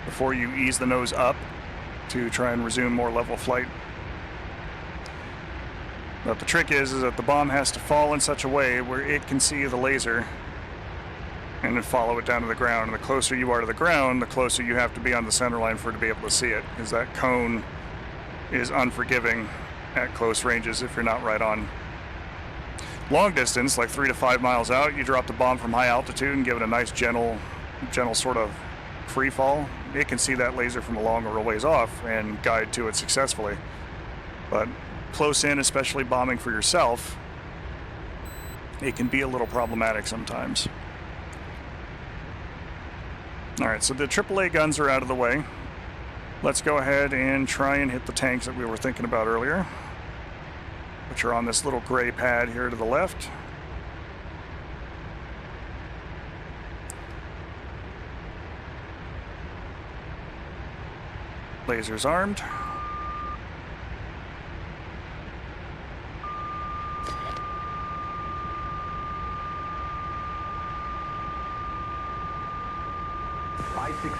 Before you ease the nose up to try and resume more level flight. But the trick is that the bomb has to fall in such a way where it can see the laser and then follow it down to the ground. And the closer you are to the ground, the closer you have to be on the center line for it to be able to see it, because that cone is unforgiving at close ranges if you're not right on. Long distance, like 3 to 5 miles out, you drop the bomb from high altitude and give it a nice gentle sort of free fall. It can see that laser from a long or a ways off and guide to it successfully. But close in, especially bombing for yourself, it can be a little problematic sometimes. Alright, so the AAA guns are out of the way. Let's go ahead and try and hit the tanks that we were thinking about earlier, which are on this little gray pad here to the left. Lasers armed.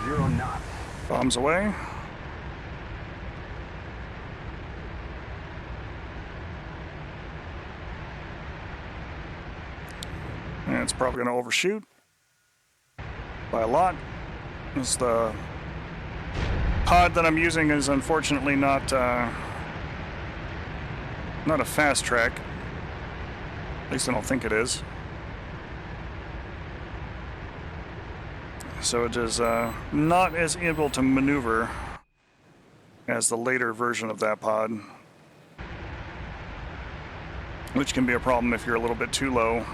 Knots. Bombs away. And it's probably going to overshoot by a lot. As the pod that I'm using is unfortunately not a fast track. At least I don't think it is. So it is not as able to maneuver as the later version of that pod, which can be a problem if you're a little bit too low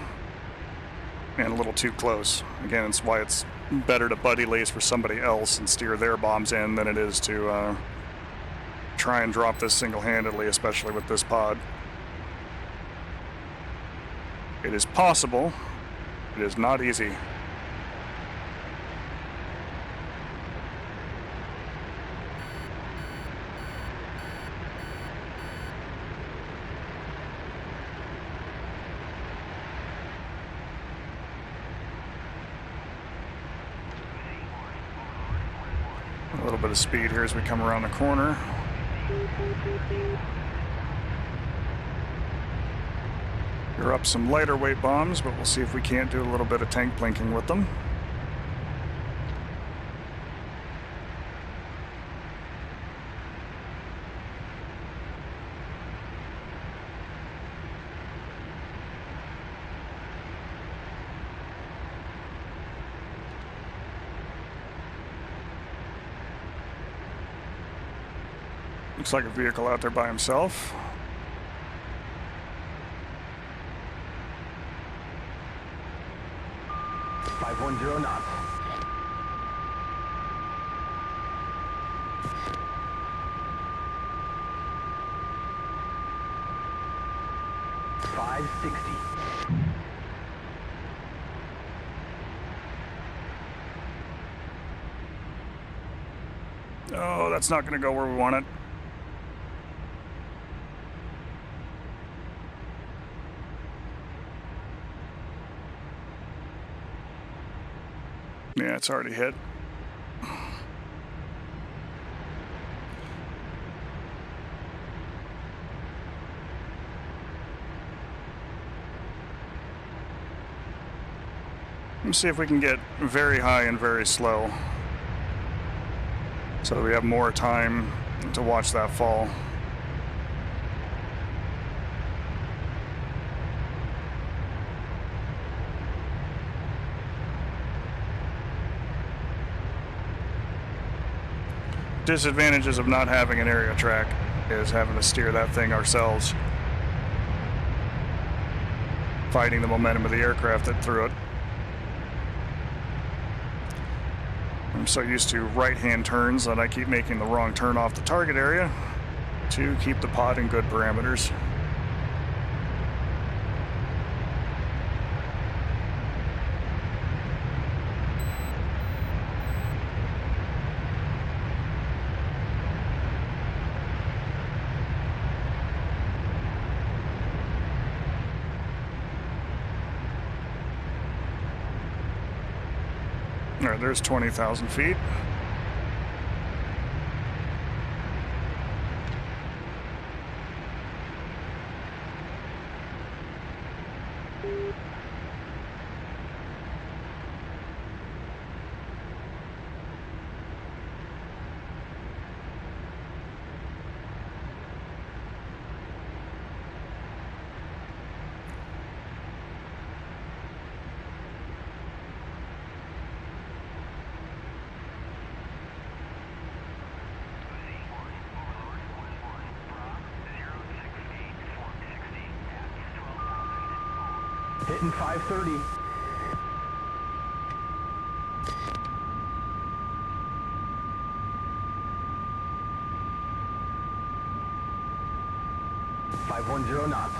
and a little too close. Again, it's why it's better to buddy lace for somebody else and steer their bombs in than it is to try and drop this single-handedly, especially with this pod. It is possible. It is not easy. A little bit of speed here as we come around the corner. You're up some lighter weight bombs, but we'll see if we can't do a little bit of tank blinking with them. Looks like a vehicle out there by himself. .510 knots. .560. Oh, that's not going to go where we want it. Yeah, it's already hit. Let's see if we can get very high and very slow so that we have more time to watch that fall. Disadvantages of not having an area track is having to steer that thing ourselves, fighting the momentum of the aircraft that threw it. I'm so used to right-hand turns that I keep making the wrong turn off the target area to keep the pod in good parameters. All right, there's 20,000 feet. Hitting 530. .510 knots.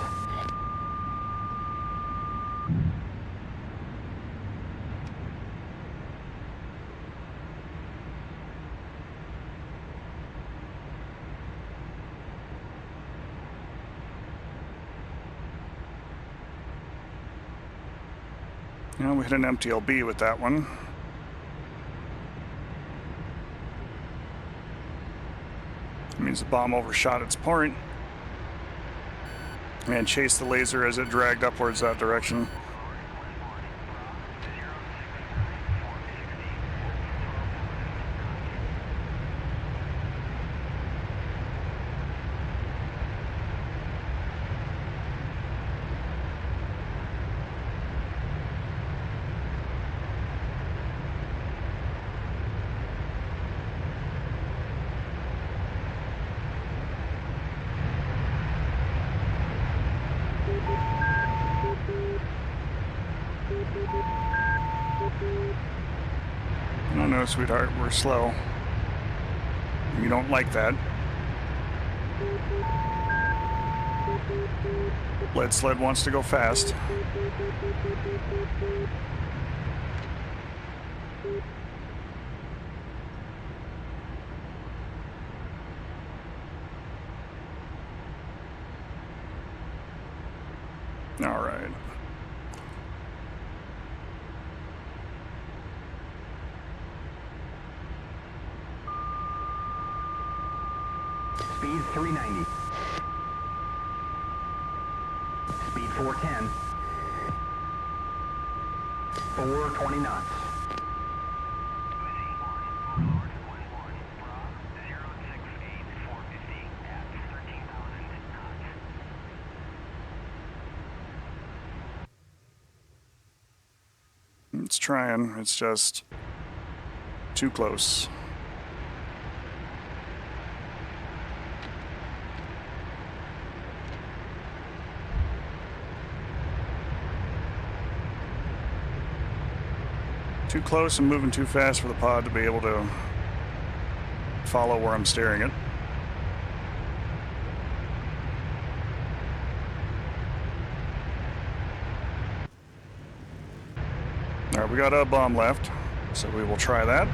You know, we hit an MTLB with that one. It means the bomb overshot its point and chased the laser as it dragged upwards that direction. No, sweetheart, we're slow. You don't like that. Lead sled wants to go fast. All right. Speed 390. Speed 410. 420 knots. It's trying. It's just too close. Too close and moving too fast for the pod to be able to follow where I'm steering it. All right, we got a bomb left, so we will try that.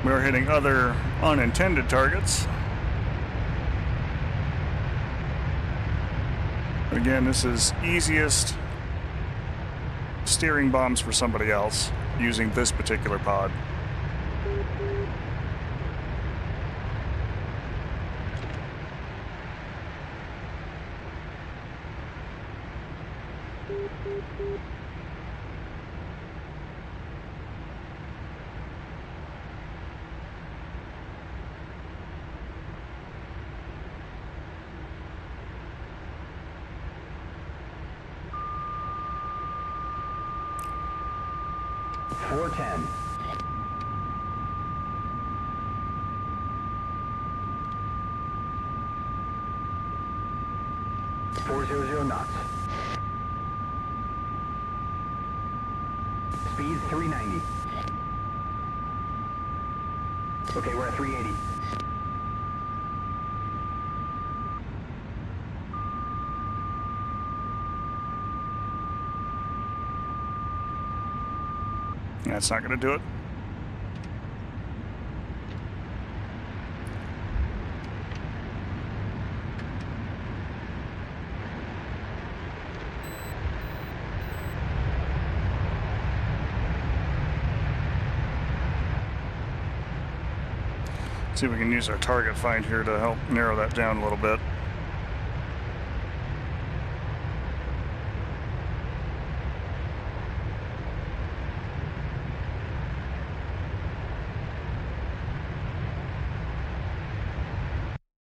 We are hitting other unintended targets. Again, this is easiest steering bombs for somebody else using this particular pod. Four 10. .400 knots. Speed 390. Okay, we're at 380. That's not going to do it. See if we can use our target find here to help narrow that down a little bit.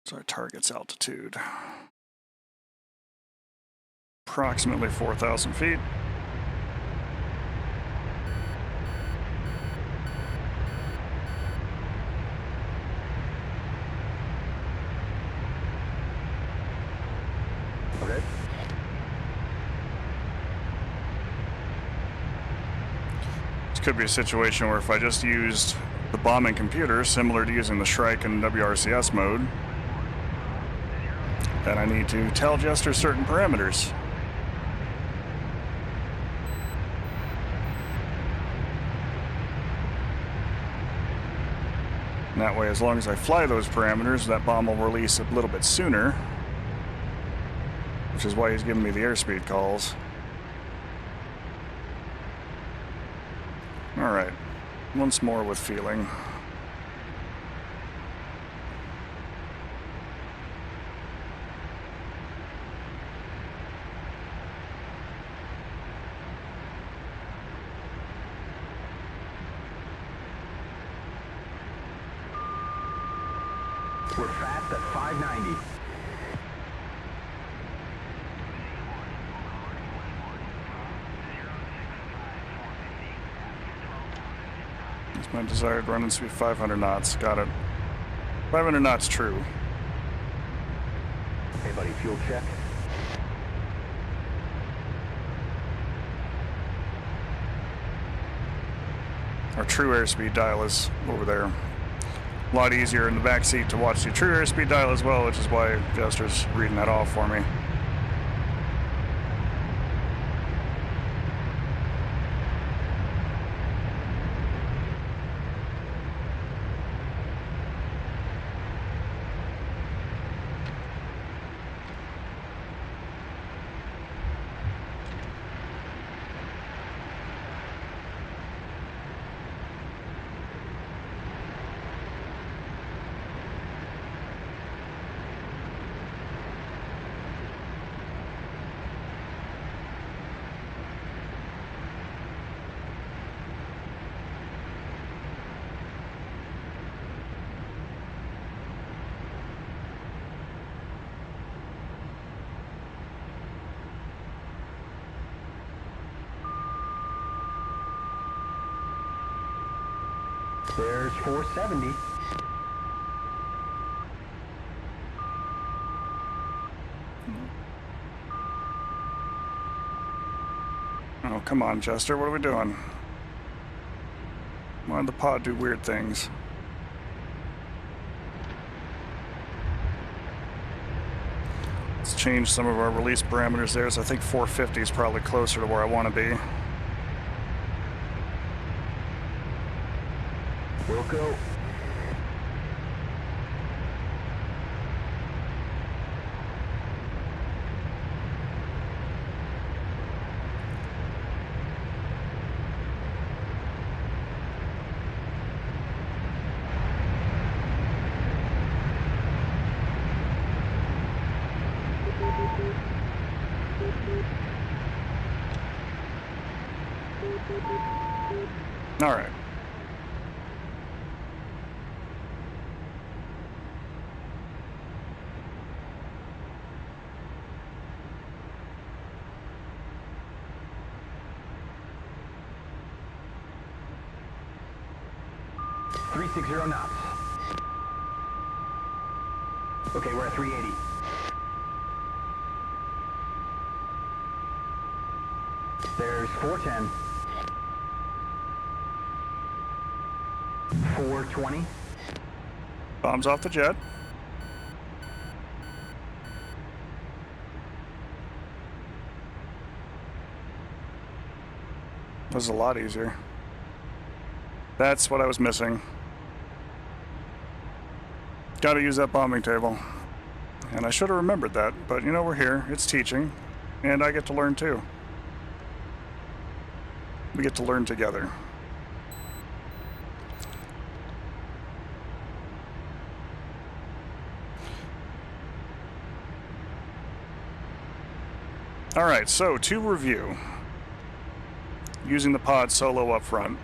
So our target's altitude. Approximately 4,000 feet. Okay. This could be a situation where if I just used the bombing computer, similar to using the Shrike in WRCS mode, then I need to tell Jester certain parameters. And that way, as long as I fly those parameters, that bomb will release a little bit sooner, which is why he's giving me the airspeed calls. All right, once more with feeling. We're fast at 590. That's my desired running speed, 500 knots. Got it. 500 knots true. Hey, buddy, fuel check. Our true airspeed dial is over there. A lot easier in the back seat to watch the true airspeed dial as well, which is why Jester's reading that off for me. There's 470. Oh, come on, Jester, what are we doing? Why did the pod do weird things? Let's change some of our release parameters there, so I think 450 is probably closer to where I want to be. We'll go. All right. .360 knots. Okay, we're at 380. There's 410. 420. Bombs off the jet. That was a lot easier. That's what I was missing. Gotta use that bombing table. And I should have remembered that, but you know, we're here, it's teaching, and I get to learn too. We get to learn together. Alright, so to review, using the pod solo up front.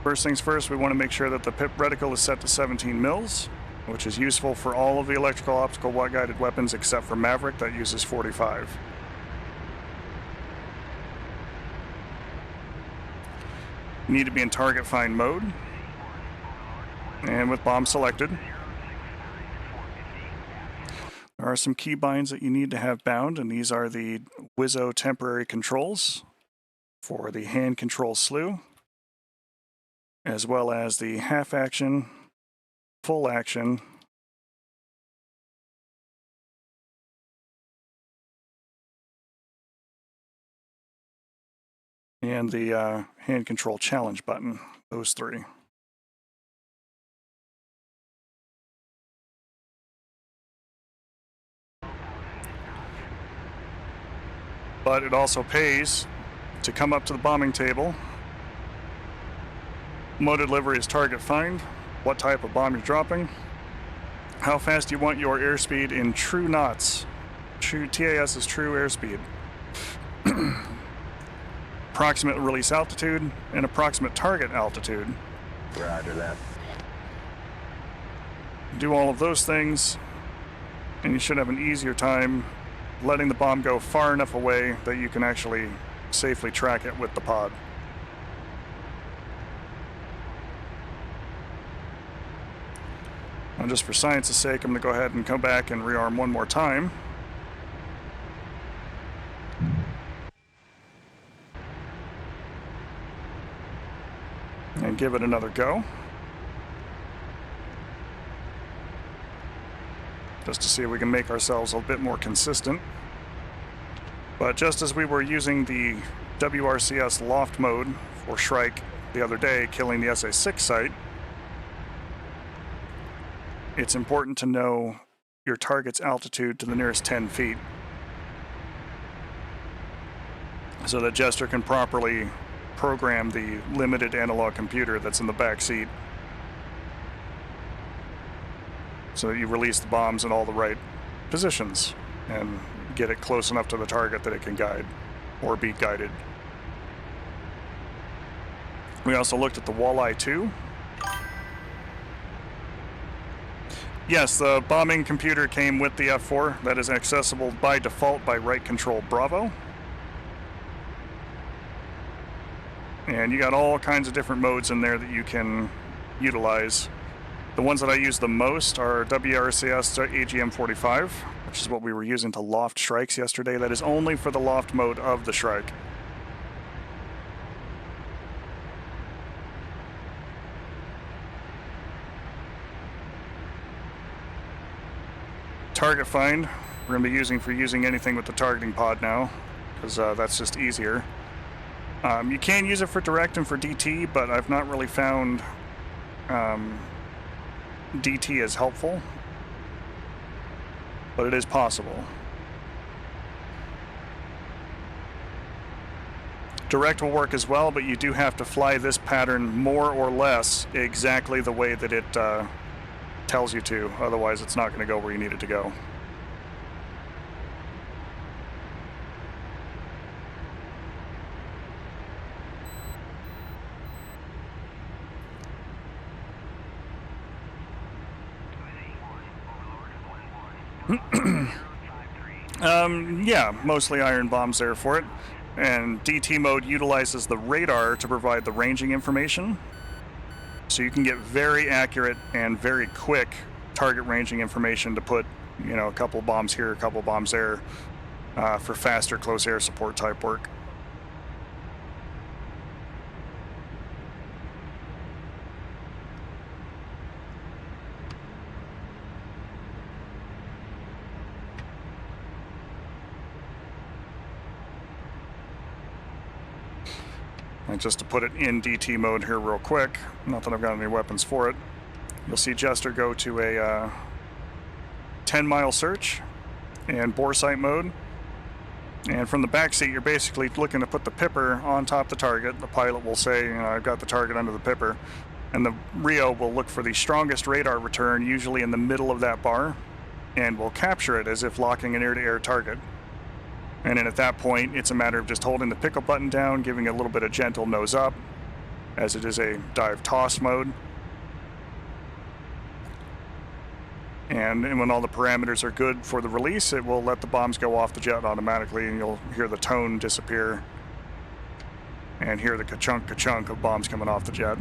First things first, we want to make sure that the pip reticle is set to 17 mils, which is useful for all of the electrical optical guided weapons except for Maverick that uses 45. You need to be in target find mode, and with bomb selected. There are some keybinds that you need to have bound, and these are the Wizzo temporary controls for the hand control slew, as well as the half action, full action, and the hand control challenge button, those three. But it also pays to come up to the bombing table. Mode of delivery is target find, what type of bomb you're dropping, how fast you want your airspeed in true knots. True TAS is true airspeed. Approximate release altitude and approximate target altitude. Roger that. Do all of those things, and you should have an easier time letting the bomb go far enough away that you can actually safely track it with the pod. And just for science's sake, I'm going to go ahead and come back and rearm one more time. give it another go. Just to see if we can make ourselves a bit more consistent. But just as we were using the WRCS loft mode for Shrike the other day, killing the SA-6 site, it's important to know your target's altitude to the nearest 10 feet so that Jester can properly program the limited analog computer that's in the back seat so that you release the bombs in all the right positions and get it close enough to the target that it can guide or be guided. We also looked at the Walleye 2. Yes, the bombing computer came with the F-4. That is accessible by default by right control Bravo. And you got all kinds of different modes in there that you can utilize. The ones that I use the most are WRCS AGM-45, which is what we were using to loft Shrikes yesterday. That is only for the loft mode of the Shrike. Target find, we're going to be using anything with the targeting pod now, because that's just easier. You can use it for direct and for DT, but I've not really found DT as helpful, but it is possible. Direct will work as well, but you do have to fly this pattern more or less exactly the way that it tells you to, otherwise it's not going to go where you need it to go. Yeah, mostly iron bombs there for it. And DT mode utilizes the radar to provide the ranging information. So you can get very accurate and very quick target ranging information to put, you know, a couple bombs here, a couple bombs there, for faster close air support type work. And just to put it in DT mode here real quick, not that I've got any weapons for it, you'll see Jester go to a 10-mile search and bore sight mode. And from the back seat, you're basically looking to put the pipper on top of the target. The pilot will say, you know, I've got the target under the pipper. And the Rio will look for the strongest radar return, usually in the middle of that bar, and will capture it as if locking an air-to-air target. And then at that point, it's a matter of just holding the pickle button down, giving it a little bit of gentle nose up, as it is a dive toss mode. And when all the parameters are good for the release, it will let the bombs go off the jet automatically, and you'll hear the tone disappear and hear the ka-chunk, ka-chunk of bombs coming off the jet.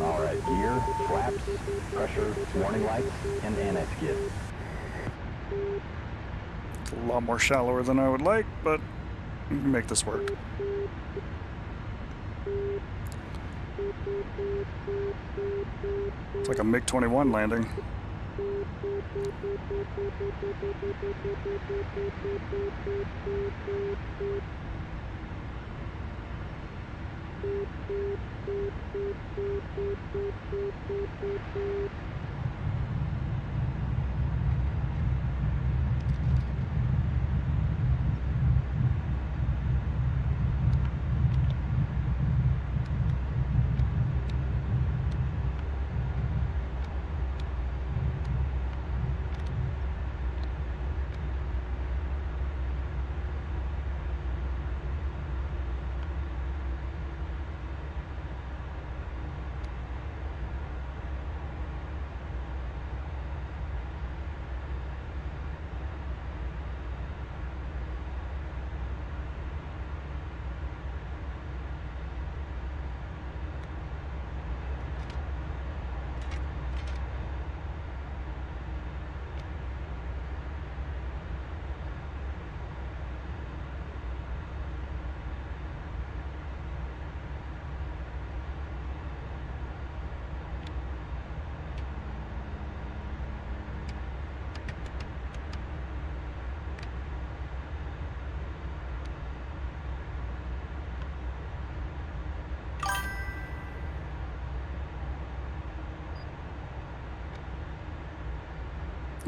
All right, gear, flaps, pressure, warning lights, and annex kit. It's a lot more shallower than I would like, but we can make this work. It's like a MiG-21 landing.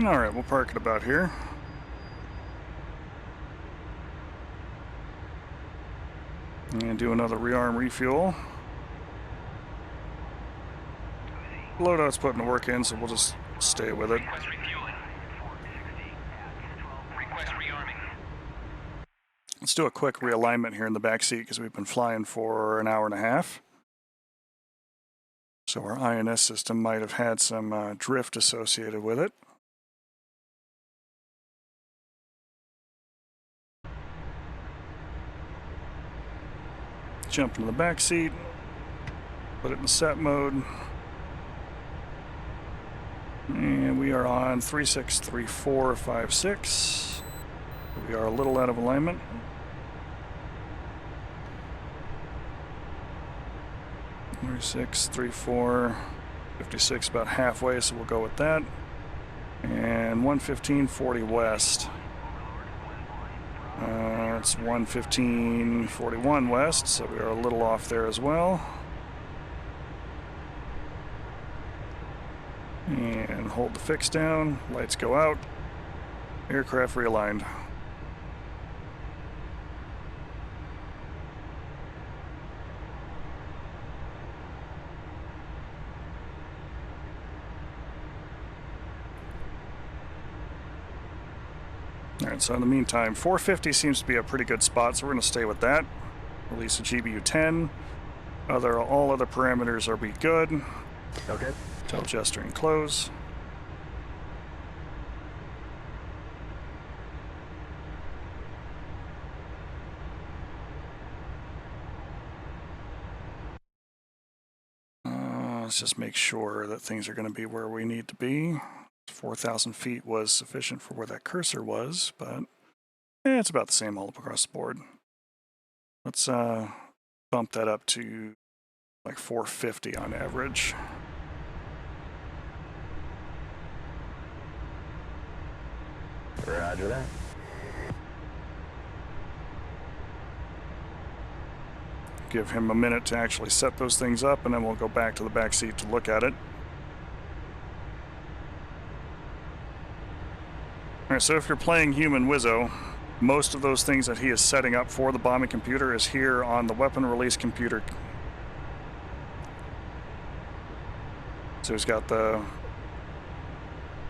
Alright, we'll park it about here. And do another rearm refuel. Loadout's putting the work in, so we'll just stay with it. Request refueling. Request rearming. Let's do a quick realignment here in the back seat because we've been flying for an hour and a half. So our INS system might have had some drift associated with it. Jump into the back seat, put it in set mode, and we are on 363456. We are a little out of alignment. We're 63456, about halfway, so we'll go with that. And 11540 west. It's 11541 west, so we are a little off there as well. And hold the fix down, lights go out, aircraft realigned. Alright, so in the meantime, 450 seems to be a pretty good spot, so we're going to stay with that. Release a GBU-10. All other parameters are be good. Okay. Tell gesturing close. Let's just make sure that things are going to be where we need to be. 4,000 feet was sufficient for where that cursor was, but it's about the same all up across the board. Let's bump that up to like 450 on average. Roger that. Give him a minute to actually set those things up, and then we'll go back to the back seat to look at it. Alright, so if you're playing Human Wizzo, most of those things that he is setting up for the bombing computer is here on the weapon release computer. So he's got the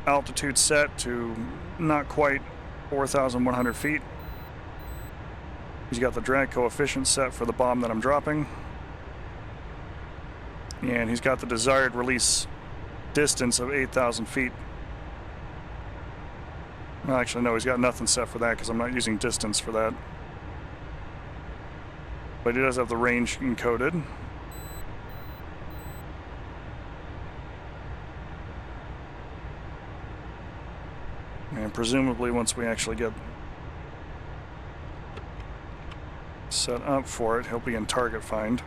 altitude set to not quite 4,100 feet. He's got the drag coefficient set for the bomb that I'm dropping. And he's got the desired release distance of 8,000 feet. Well, actually, no, he's got nothing set for that because I'm not using distance for that. But he does have the range encoded. And presumably once we actually get set up for it, he'll be in target find.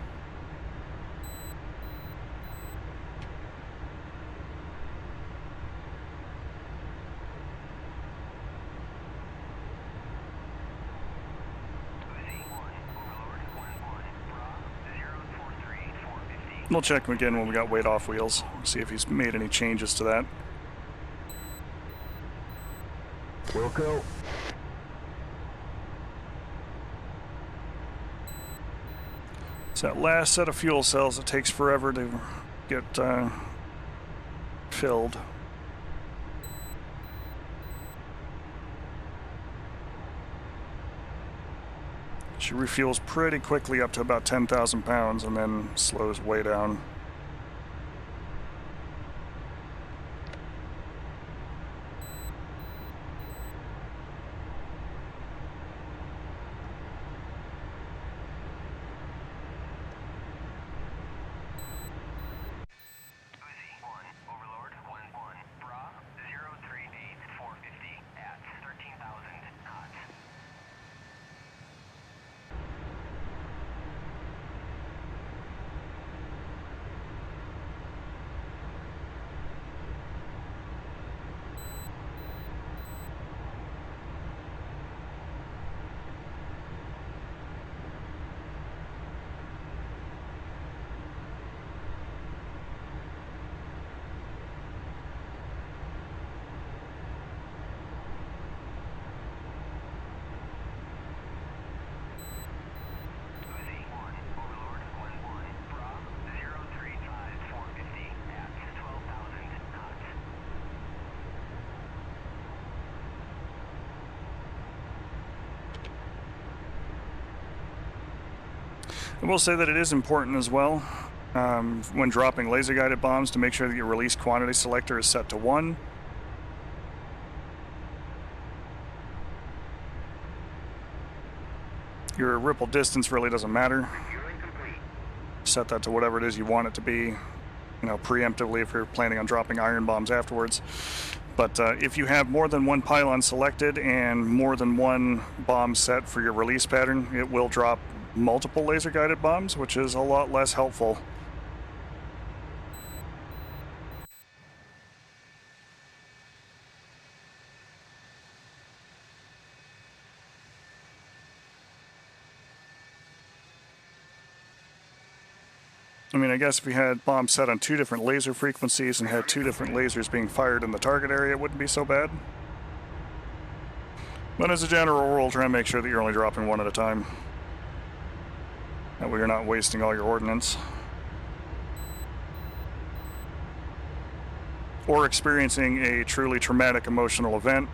We'll check him again when we got weight off wheels, see if he's made any changes to that. Wilco. It's that last set of fuel cells that takes forever to get filled. She refuels pretty quickly up to about 10,000 pounds and then slows way down. I will say that it is important as well when dropping laser-guided bombs to make sure that your release quantity selector is set to 1. Your ripple distance really doesn't matter. Set that to whatever it is you want it to be, you know, preemptively if you're planning on dropping iron bombs afterwards. But if you have more than one pylon selected and more than one bomb set for your release pattern, it will drop multiple laser-guided bombs, which is a lot less helpful. I mean, I guess if you had bombs set on 2 different laser frequencies and had 2 different lasers being fired in the target area, it wouldn't be so bad. But as a general rule, try and make sure that you're only dropping 1 at a time. That way you're not wasting all your ordnance. Or experiencing a truly traumatic emotional event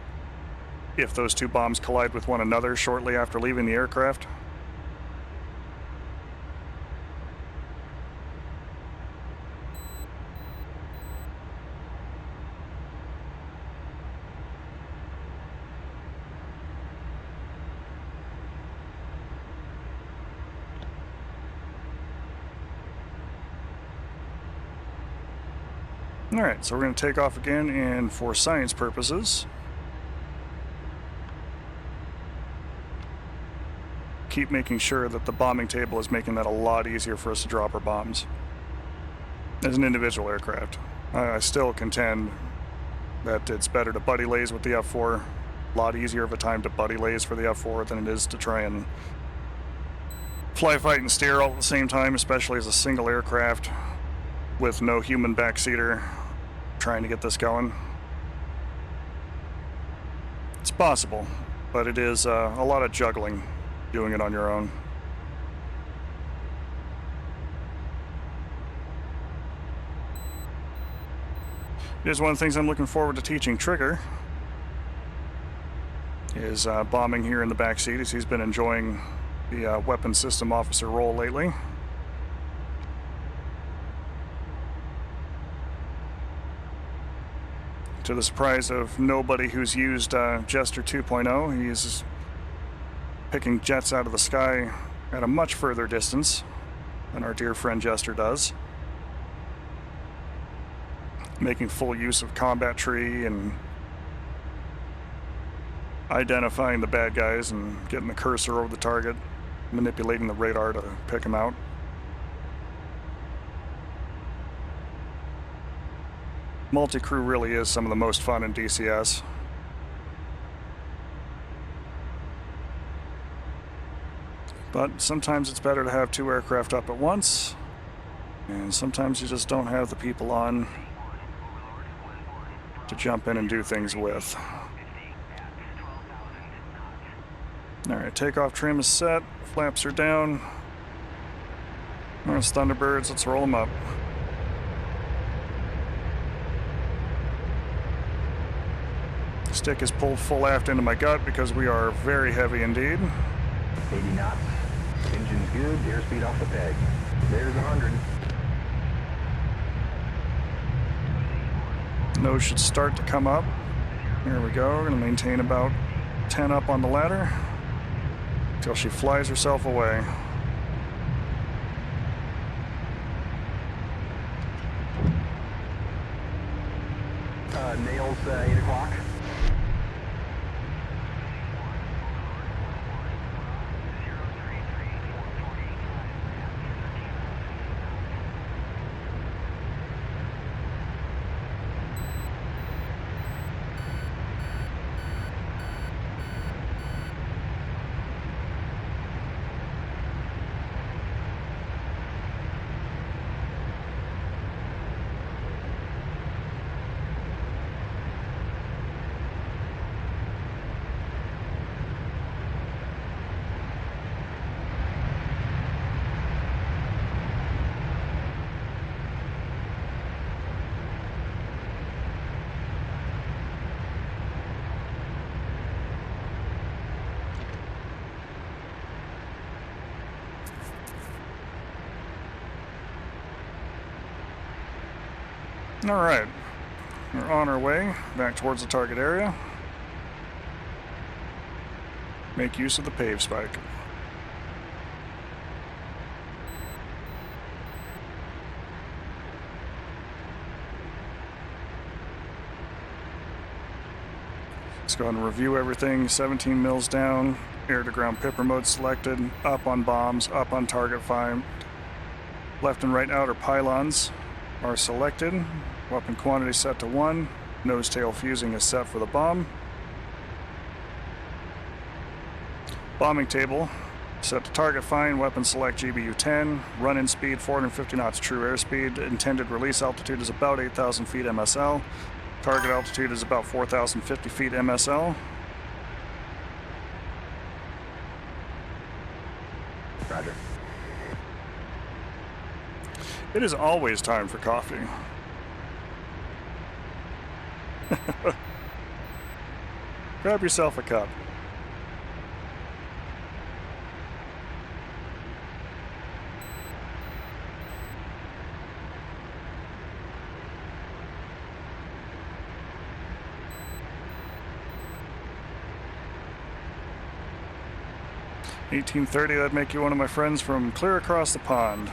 if those 2 bombs collide with one another shortly after leaving the aircraft. Alright, so we're going to take off again, and for science purposes, keep making sure that the bombing table is making that a lot easier for us to drop our bombs as an individual aircraft. I still contend that it's better to buddy laze with the F-4. A lot easier of a time to buddy laze for the F-4 than it is to try and fly, fight, and steer all at the same time, especially as a single aircraft with no human backseater trying to get this going. It's possible, but it is a lot of juggling doing it on your own. It is one of the things I'm looking forward to teaching Trigger, is bombing here in the backseat, as he's been enjoying the weapons system officer role lately. To the surprise of nobody who's used Jester 2.0, he's picking jets out of the sky at a much further distance than our dear friend Jester does. Making full use of combat tree and identifying the bad guys and getting the cursor over the target, manipulating the radar to pick them out. Multi-crew really is some of the most fun in DCS. But sometimes it's better to have 2 aircraft up at once, and sometimes you just don't have the people on to jump in and do things with. Alright, takeoff trim is set, flaps are down. There's Thunderbirds, let's roll them up. Stick is pulled full aft into my gut because we are very heavy indeed. 80 knots. Engine's good. Airspeed off the peg. There's 100. Nose should start to come up. Here we go. We're going to maintain about 10 up on the ladder until she flies herself away. Nails 8 o'clock. Alright, we're on our way back towards the target area. Make use of the Pave spike. Let's go ahead and review everything. 17 mils down, air-to-ground pipper mode selected, up on bombs, up on target find. Left and right outer pylons are selected. Weapon quantity set to 1. Nose tail fusing is set for the bomb. Bombing table set to target find. Weapon select GBU 10. Run-in speed 450 knots true airspeed. Intended release altitude is about 8,000 feet MSL. Target altitude is about 4,050 feet MSL. Roger. It is always time for coffee. Grab yourself a cup. $18.30, that'd make you one of my friends from clear across the pond.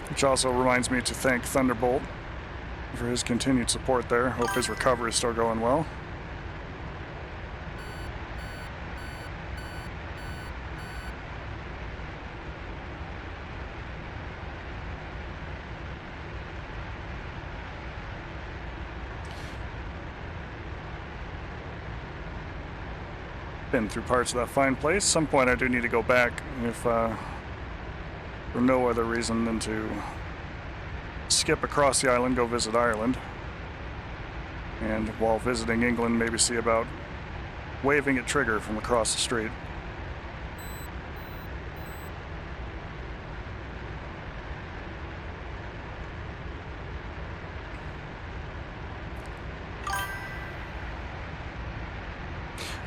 Which also reminds me to thank Thunderbolt for his continued support there. Hope his recovery is still going well. Been through parts of that fine place. Some point I do need to go back if for no other reason than to skip across the island, go visit Ireland. And while visiting England, maybe see about waving at Trigger from across the street.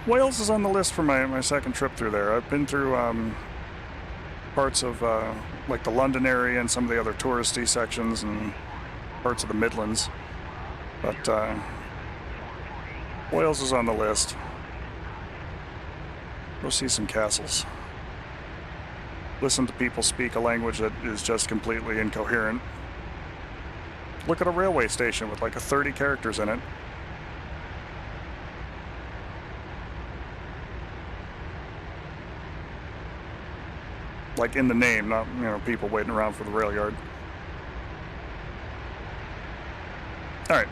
Wales is on the list for my second trip through there. I've been through parts of like the London area and some of the other touristy sections and parts of the Midlands. But Wales is on the list. Go see some castles. Listen to people speak a language that is just completely incoherent. Look at a railway station with like 30 characters in it. Like in the name, not, you know, people waiting around for the rail yard. Alright,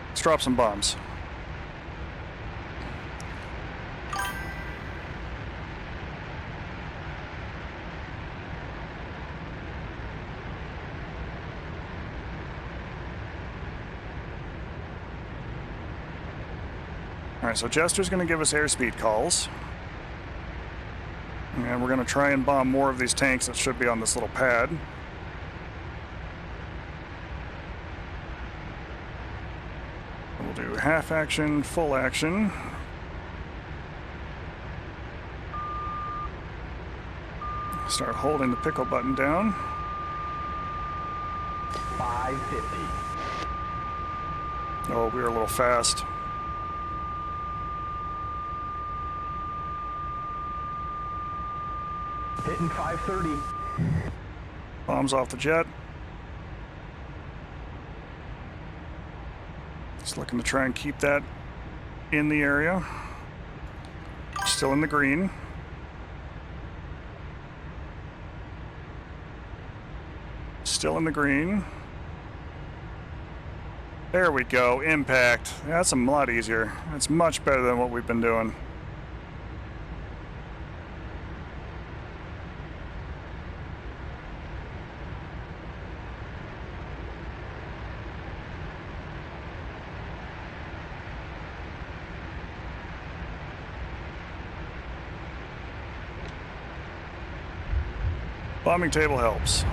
let's drop some bombs. Alright, so Jester's going to give us airspeed calls. And we're going to try and bomb more of these tanks that should be on this little pad. We'll do half action, full action. Start holding the pickle button down. 550. Oh, we were a little fast. Hitting 530. Bombs off the jet. Just looking to try and keep that in the area. Still in the green. Still in the green. There we go. Impact. That's a lot easier. That's much better than what we've been doing. Bombing table helps.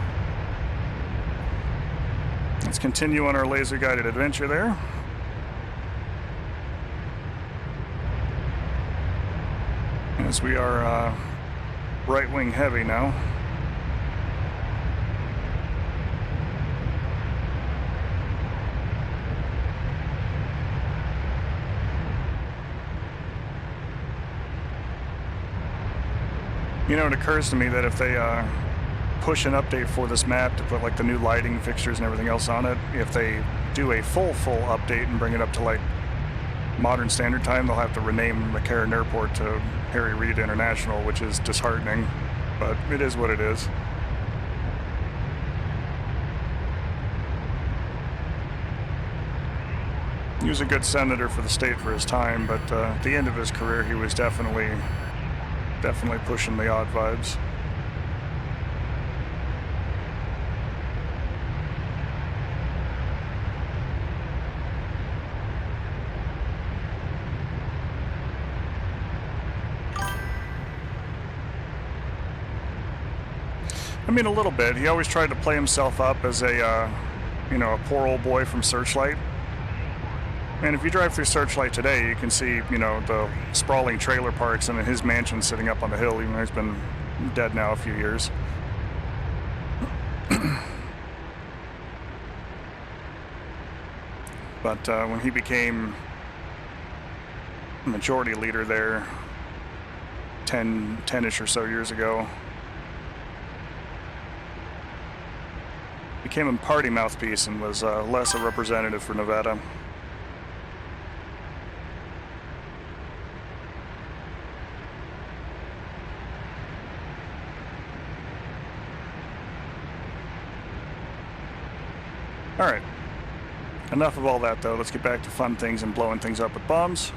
Let's continue on our laser-guided adventure there. As we are right-wing heavy now. You know, it occurs to me that if they push an update for this map to put like the new lighting fixtures and everything else on it, if they do a full update and bring it up to like modern standard time, they'll have to rename McCarran Airport to Harry Reid International, which is disheartening, but it is what it is. He was a good senator for the state for his time, but at the end of his career, he was definitely pushing the odd vibes. I mean, a little bit. He always tried to play himself up as a, you know, a poor old boy from Searchlight. And if you drive through Searchlight today, you can see, you know, the sprawling trailer parks and his mansion sitting up on the hill, even though he's been dead now a few years. But when he became majority leader there 10-ish or so years ago, became a party mouthpiece and was less a representative for Nevada. All right, enough of all that though. Let's get back to fun things and blowing things up with bombs.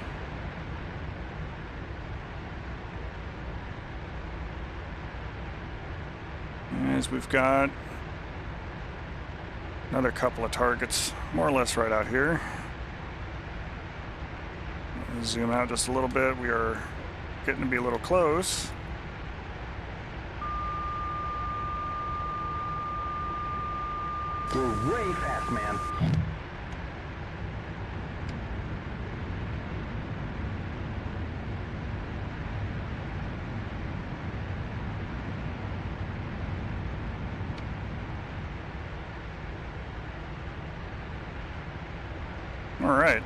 As we've got another couple of targets, more or less right out here. Zoom out just a little bit. We are getting to be a little close. We're way fast, man. All right.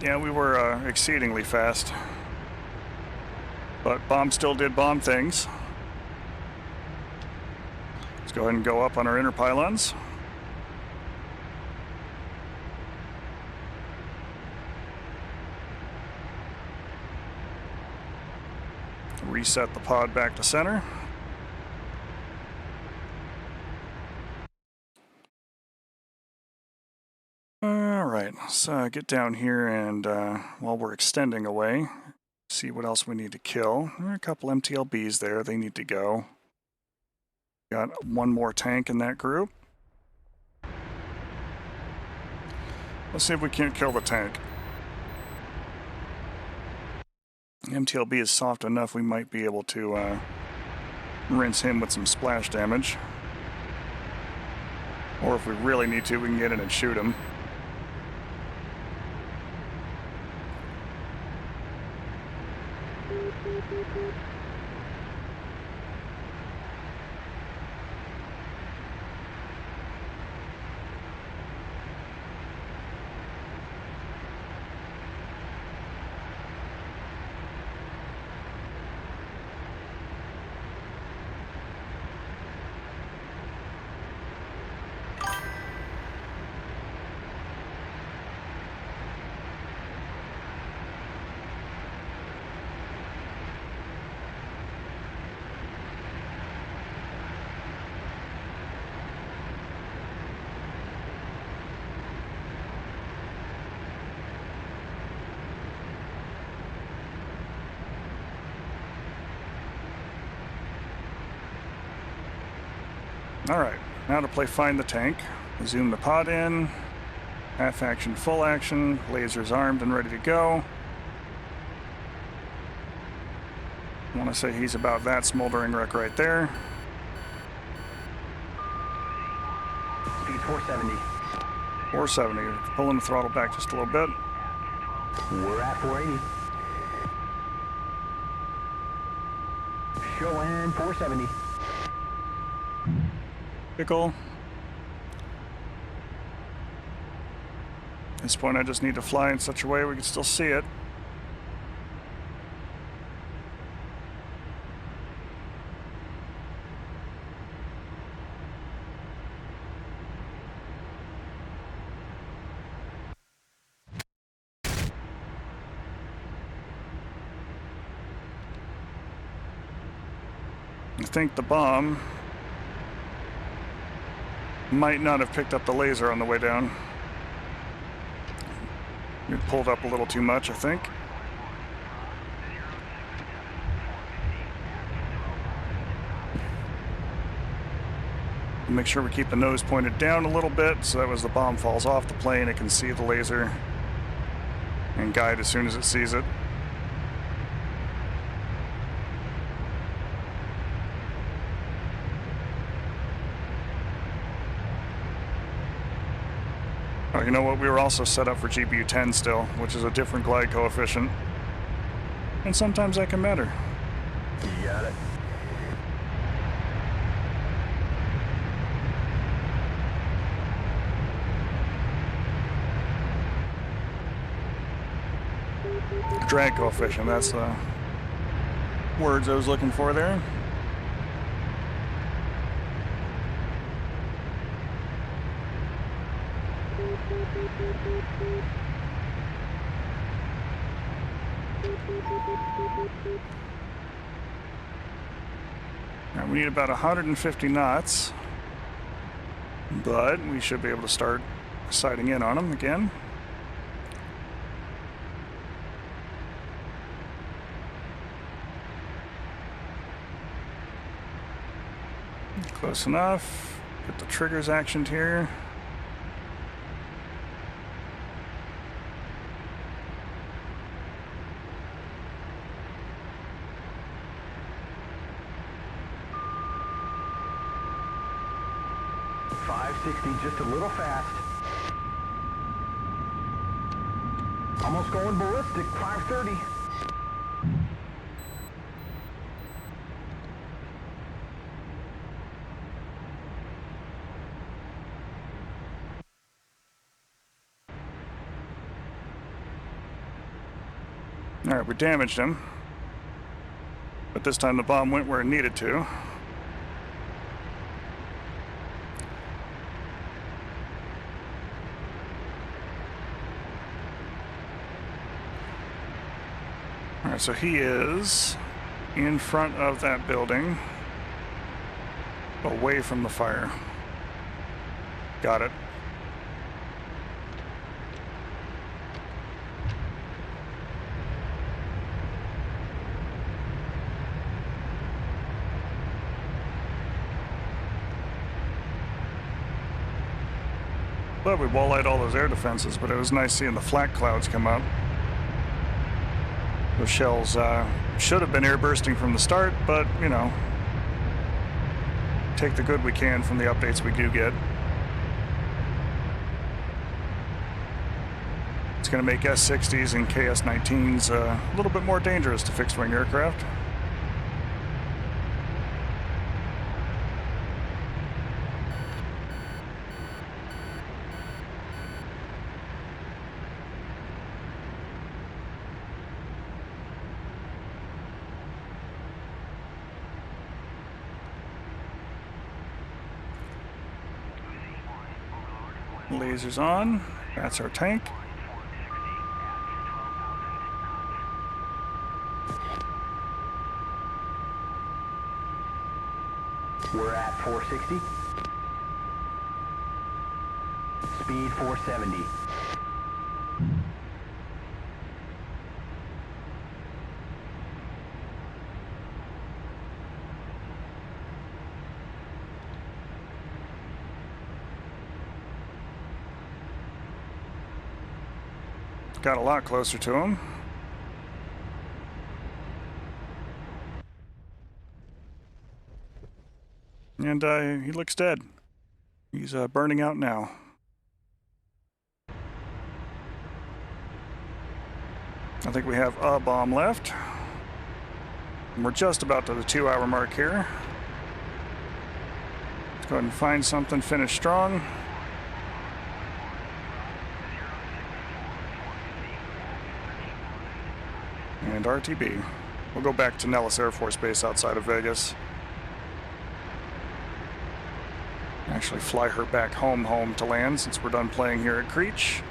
Yeah, we were exceedingly fast. But bomb still did bomb things. Let's go ahead and go up on our inner pylons. Reset the pod back to center. Alright, let's get down here and while we're extending away, see what else we need to kill. There are a couple MTLBs there, they need to go. Got one more tank in that group. Let's see if we can't kill the tank. MTLB is soft enough we might be able to rinse him with some splash damage. Or if we really need to, we can get in and shoot him. Alright, now to play Find the Tank. Zoom the pod in. Half action, full action. Lasers armed and ready to go. want to say he's about that smoldering wreck right there. Speed 470. 470. Pulling the throttle back just a little bit. We're at 480. Showing 470. Pickle. At this point, I just need to fly in such a way we can still see it. I think the bomb might not have picked up the laser on the way down. It pulled up a little too much, I think. Make sure we keep the nose pointed down a little bit so that as the bomb falls off the plane, it can see the laser and guide as soon as it sees it. Oh, you know what? We were also set up for GPU 10 still, which is a different glide coefficient. And sometimes that can matter. You got it. Drag coefficient, that's the words I was looking for there. Now we need about 150 knots, but we should be able to start sighting in on them again. Close enough. Get the triggers actioned here. Just a little fast. Almost going ballistic. 530. All right, we damaged him, but this time the bomb went where it needed to. All right, so he is in front of that building, away from the fire. Got it. But we wall-eyed all those air defenses, but it was nice seeing the flak clouds come up. Those shells should have been air bursting from the start, but, you know, take the good we can from the updates we do get. It's going to make S-60s and KS-19s a little bit more dangerous to fixed-wing aircraft. Lasers on. That's our tank. We're at 460. Speed 470. Got a lot closer to him. And he looks dead. He's burning out now. I think we have a bomb left. And we're just about to the 2-hour mark here. Let's go ahead and find something, finish strong. And RTB. We'll go back to Nellis Air Force Base outside of Vegas. Actually fly her back home to land since we're done playing here at Creech.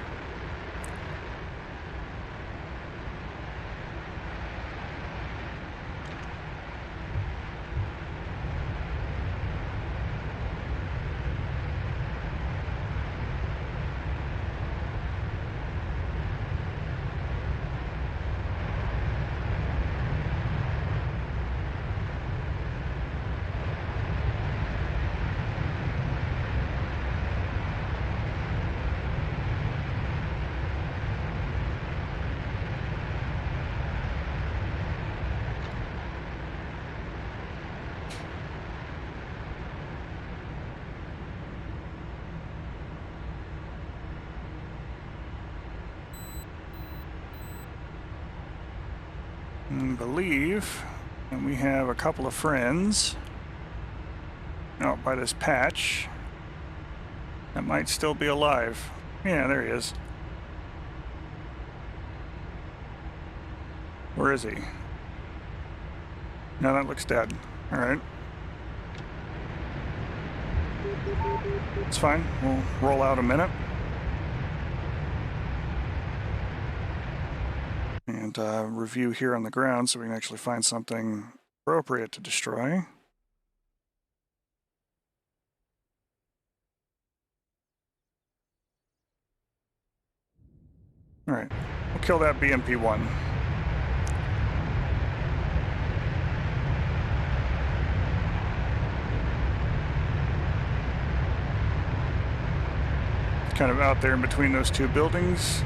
I believe, and we have a couple of friends out by this patch that might still be alive. Yeah, there he is. Where is he? No, that looks dead. All right. It's fine. We'll roll out a minute. And review here on the ground so we can actually find something appropriate to destroy. All right, we'll kill that BMP-1. Kind of out there in between those two buildings.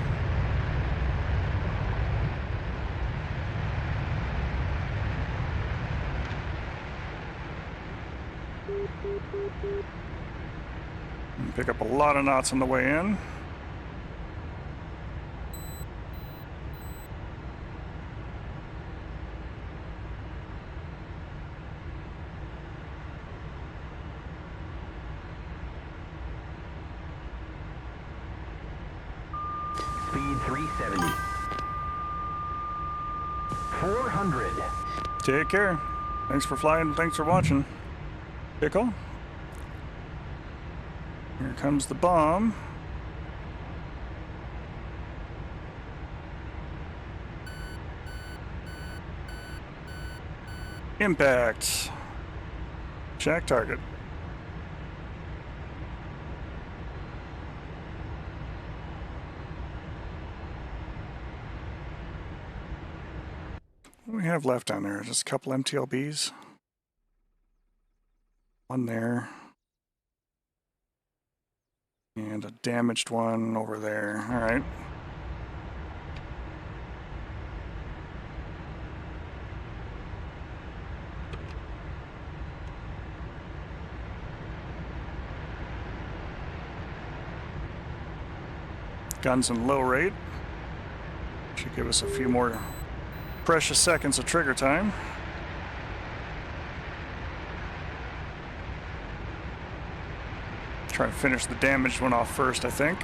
And pick up a lot of knots on the way in. Speed 370. 400. Take care. Thanks for flying. Thanks for watching. Pickle. Here comes the bomb. Impact. Check target. What do we have left down there? Just a couple MTLBs. One there. And a damaged one over there. All right. Guns in low rate. Should give us a few more precious seconds of trigger time. Try to finish the damaged one off first, I think.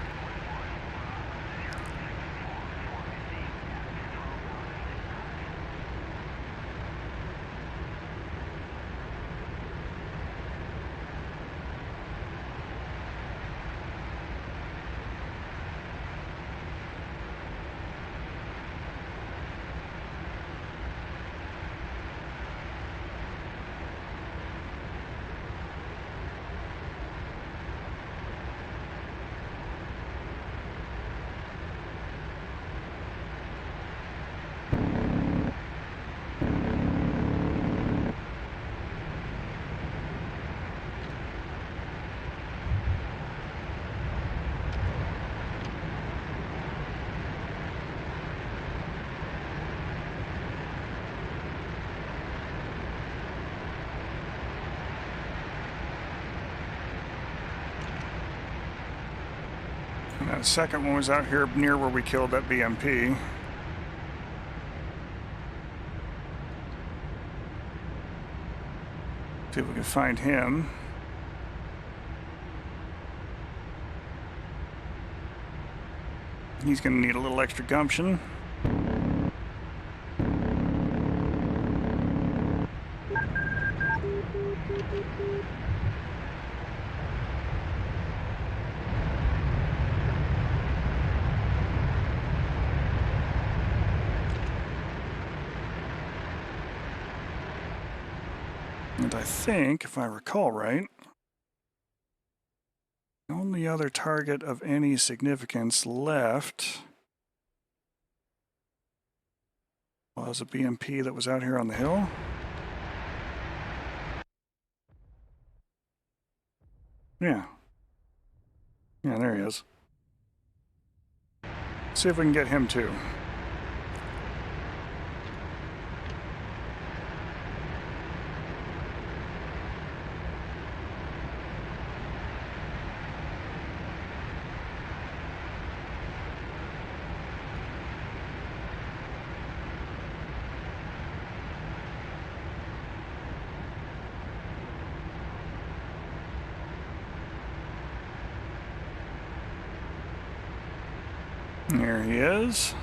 And that second one was out here near where we killed that BMP. See if we can find him. He's going to need a little extra gumption. And I think, if I recall right, the only other target of any significance left was a BMP that was out here on the hill. Yeah. Yeah, there he is. See if we can get him too. There he is.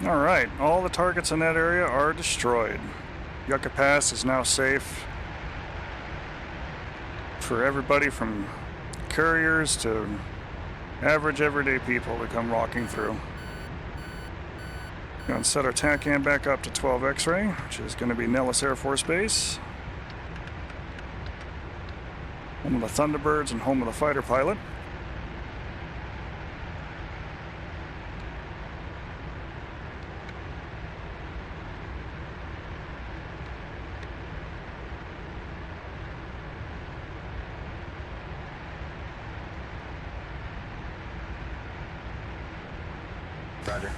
All right, all the targets in that area are destroyed. Yucca Pass is now safe for everybody from couriers to average everyday people to come walking through. Going to set our TACAM back up to 12 X-ray, which is going to be Nellis Air Force Base. Home of the Thunderbirds and home of the fighter pilot. Roger.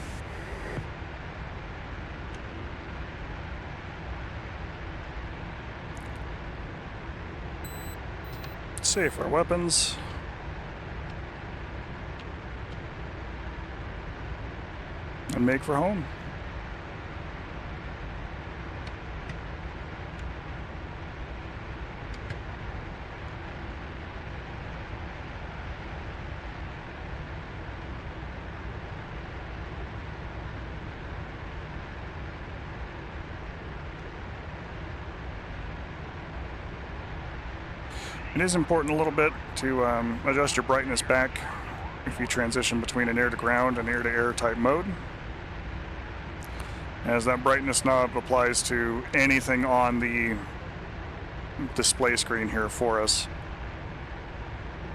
Safe our weapons. And make for home. It is important a little bit to adjust your brightness back if you transition between an air-to-ground and air-to-air type mode, as that brightness knob applies to anything on the display screen here for us.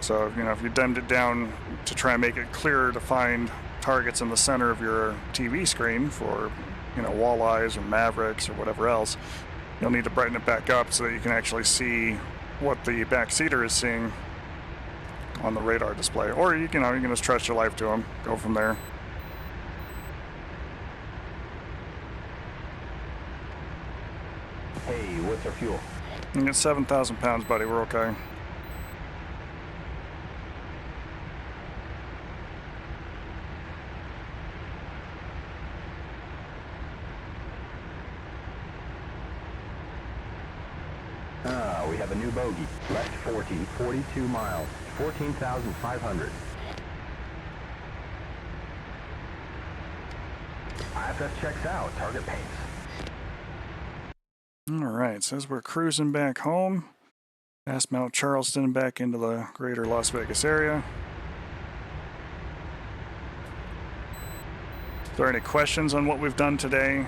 So, you know, if you dimmed it down to try and make it clearer to find targets in the center of your TV screen for, you know, walleyes or mavericks or whatever else, you'll need to brighten it back up so that you can actually see what the backseater is seeing on the radar display. Or you can just trust your life to them, go from there. Hey, what's our fuel? You get 7,000 pounds, buddy. We're okay. We have a new bogey. Left 40, 42 miles, 14,500. IFF checks out. Target paints. All right, says we're cruising back home, past Mount Charleston, back into the greater Las Vegas area. Is there any questions on what we've done today?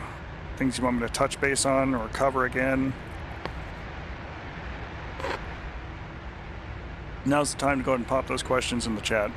Things you want me to touch base on or cover again? Now's the time to go ahead and pop those questions in the chat.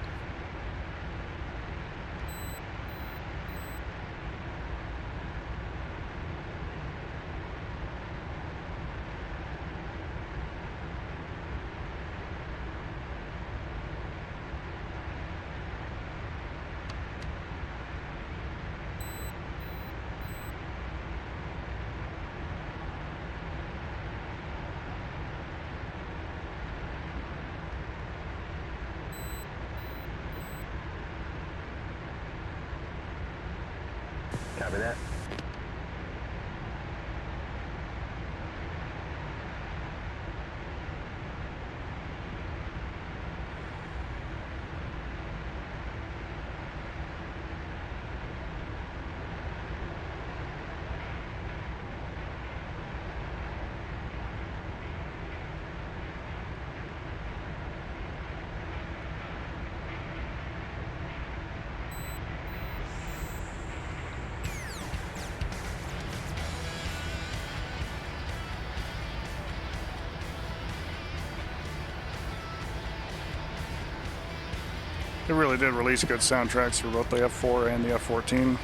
Copy that. They really did release good soundtracks for both the F4 and the F-14.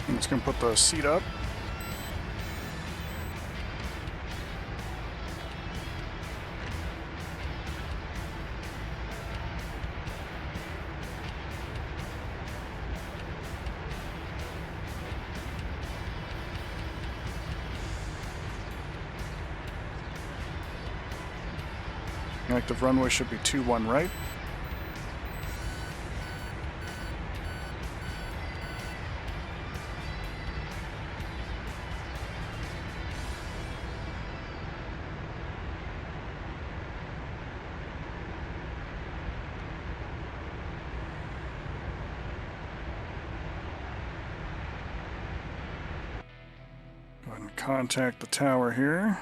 I'm just going to put the seat up. Active runway should be 21 right. Go ahead and contact the tower here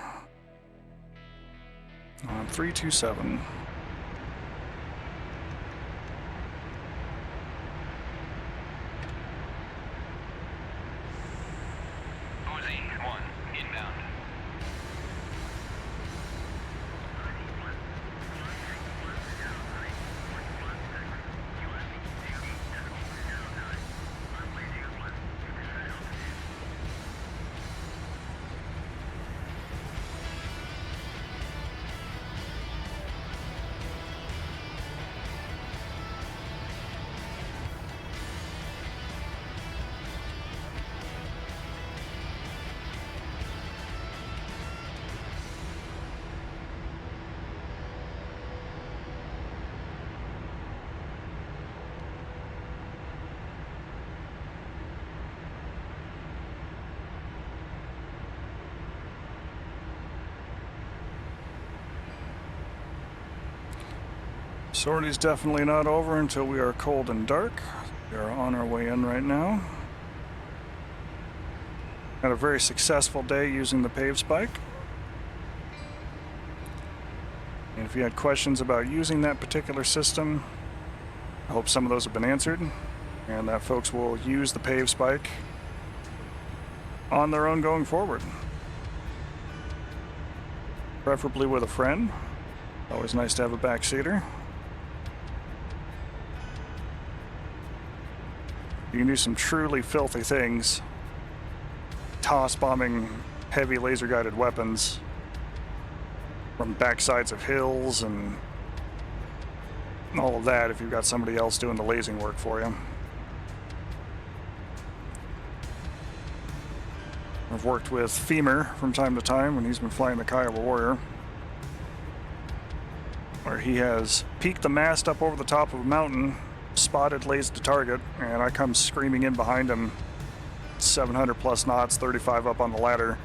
on 327. Sortie's definitely not over until we are cold and dark. We are on our way in right now. Had a very successful day using the Pave spike. And if you had questions about using that particular system, I hope some of those have been answered, and that folks will use the Pave spike on their own going forward. Preferably with a friend. Always nice to have a backseater. You can do some truly filthy things, toss bombing heavy laser guided weapons from backsides of hills and all of that if you've got somebody else doing the lasing work for you. I've worked with Femur from time to time when he's been flying the Kiowa Warrior, where he has peaked the mast up over the top of a mountain, spotted, lased the target, and I come screaming in behind him, 700 plus knots, 35 up on the ladder,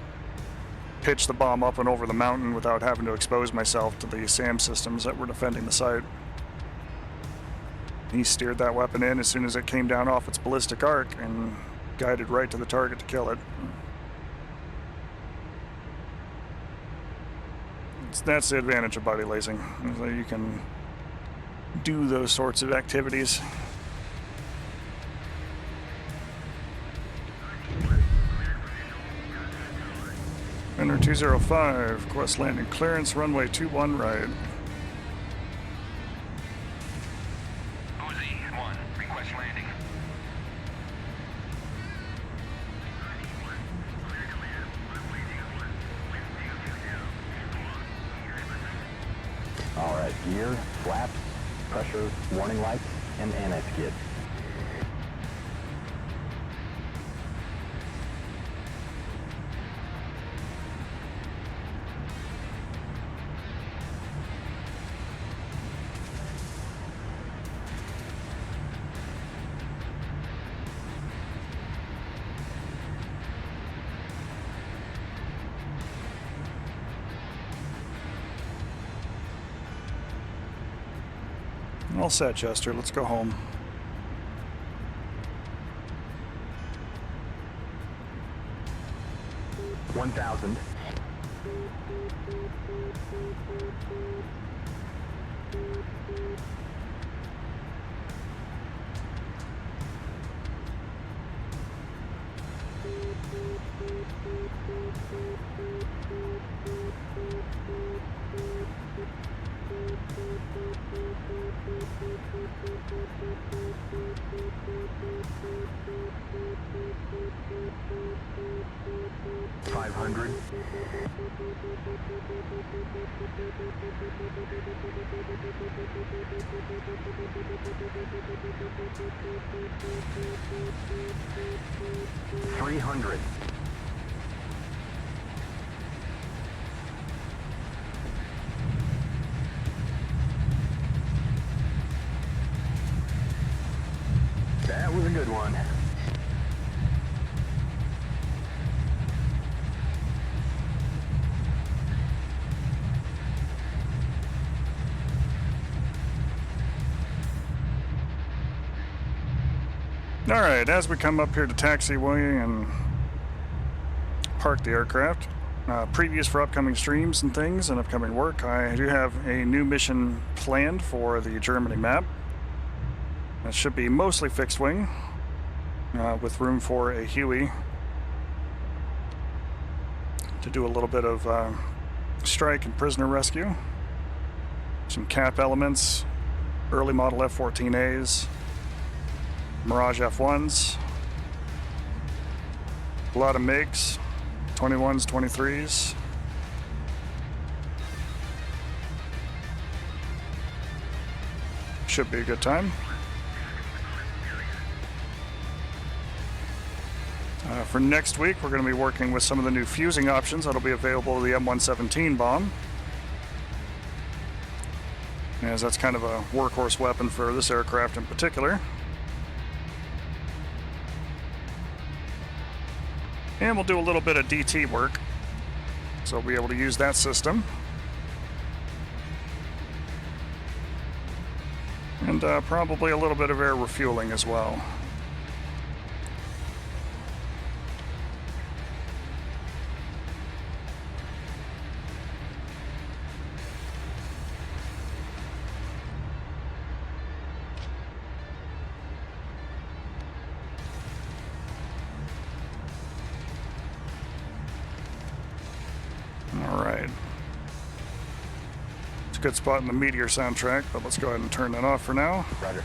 pitch the bomb up and over the mountain without having to expose myself to the SAM systems that were defending the site. He steered that weapon in as soon as it came down off its ballistic arc and guided right to the target to kill it. That's the advantage of body lacing, is that you can do those sorts of activities. Enter 205, Quest landing clearance, runway 21 right. Uzi 1, request landing. All right, gear, flaps, pressure, warning lights, and annex kit. All set, Chester. Let's go home. $1,000. $500. $300. That was a good one. All right, as we come up here to taxiway and park the aircraft, previews for upcoming streams and things and upcoming work, I do have a new mission planned for the Germany map. It should be mostly fixed wing, with room for a Huey to do a little bit of strike and prisoner rescue. Some cap elements, early model F-14As, Mirage F1s, a lot of MiGs, 21s, 23s. Should be a good time. For next week, we're going to be working with some of the new fusing options that'll be available to the M117 bomb, as that's kind of a workhorse weapon for this aircraft in particular. And we'll do a little bit of DT work, so we'll be able to use that system. And probably a little bit of air refueling as well. It's a good spot in the Meteor soundtrack, but let's go ahead and turn that off for now. Roger.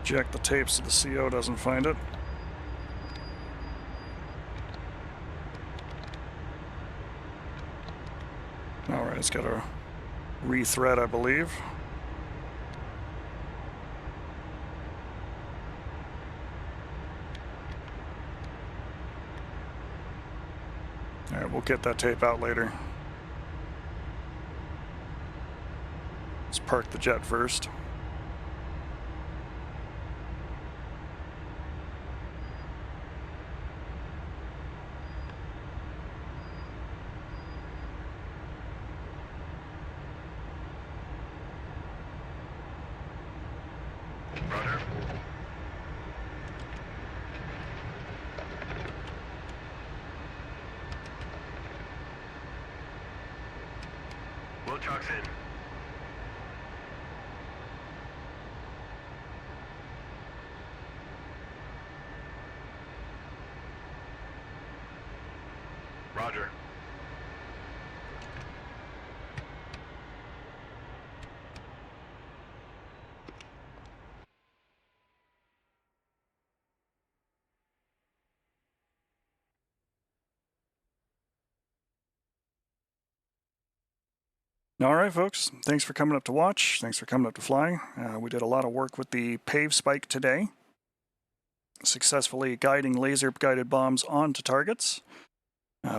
Check the tapes so the CO doesn't find it. Alright, it's got a rethread, I believe. Alright, we'll get that tape out later. Let's park the jet first. Roger. Wilcox in. Roger. All right, folks. Thanks for coming up to watch. Thanks for coming up to fly. We did a lot of work with the Pave spike today, successfully guiding laser-guided bombs onto targets.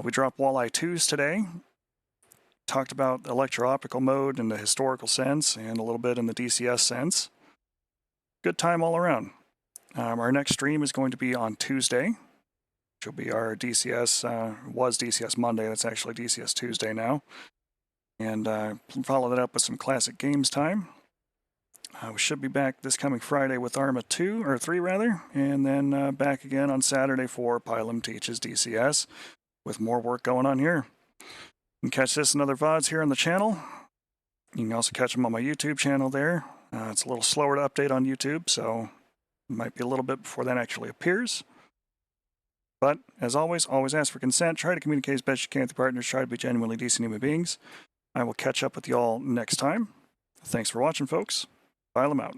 We dropped Walleye 2s today. Talked about electro-optical mode in the historical sense and a little bit in the DCS sense. Good time all around. Our next stream is going to be on Tuesday, which will be our DCS, was DCS Monday. That's actually DCS Tuesday now. And follow that up with some classic games time. We should be back this coming Friday with Arma 2, or 3 rather, and then back again on Saturday for Pilum Teaches DCS with more work going on here. You can catch this and other VODs here on the channel. You can also catch them on my YouTube channel there. It's a little slower to update on YouTube, so it might be a little bit before that actually appears. But, as always ask for consent. Try to communicate as best you can with your partners. Try to be genuinely decent human beings. I will catch up with you all next time. Thanks for watching, folks. Pilum out.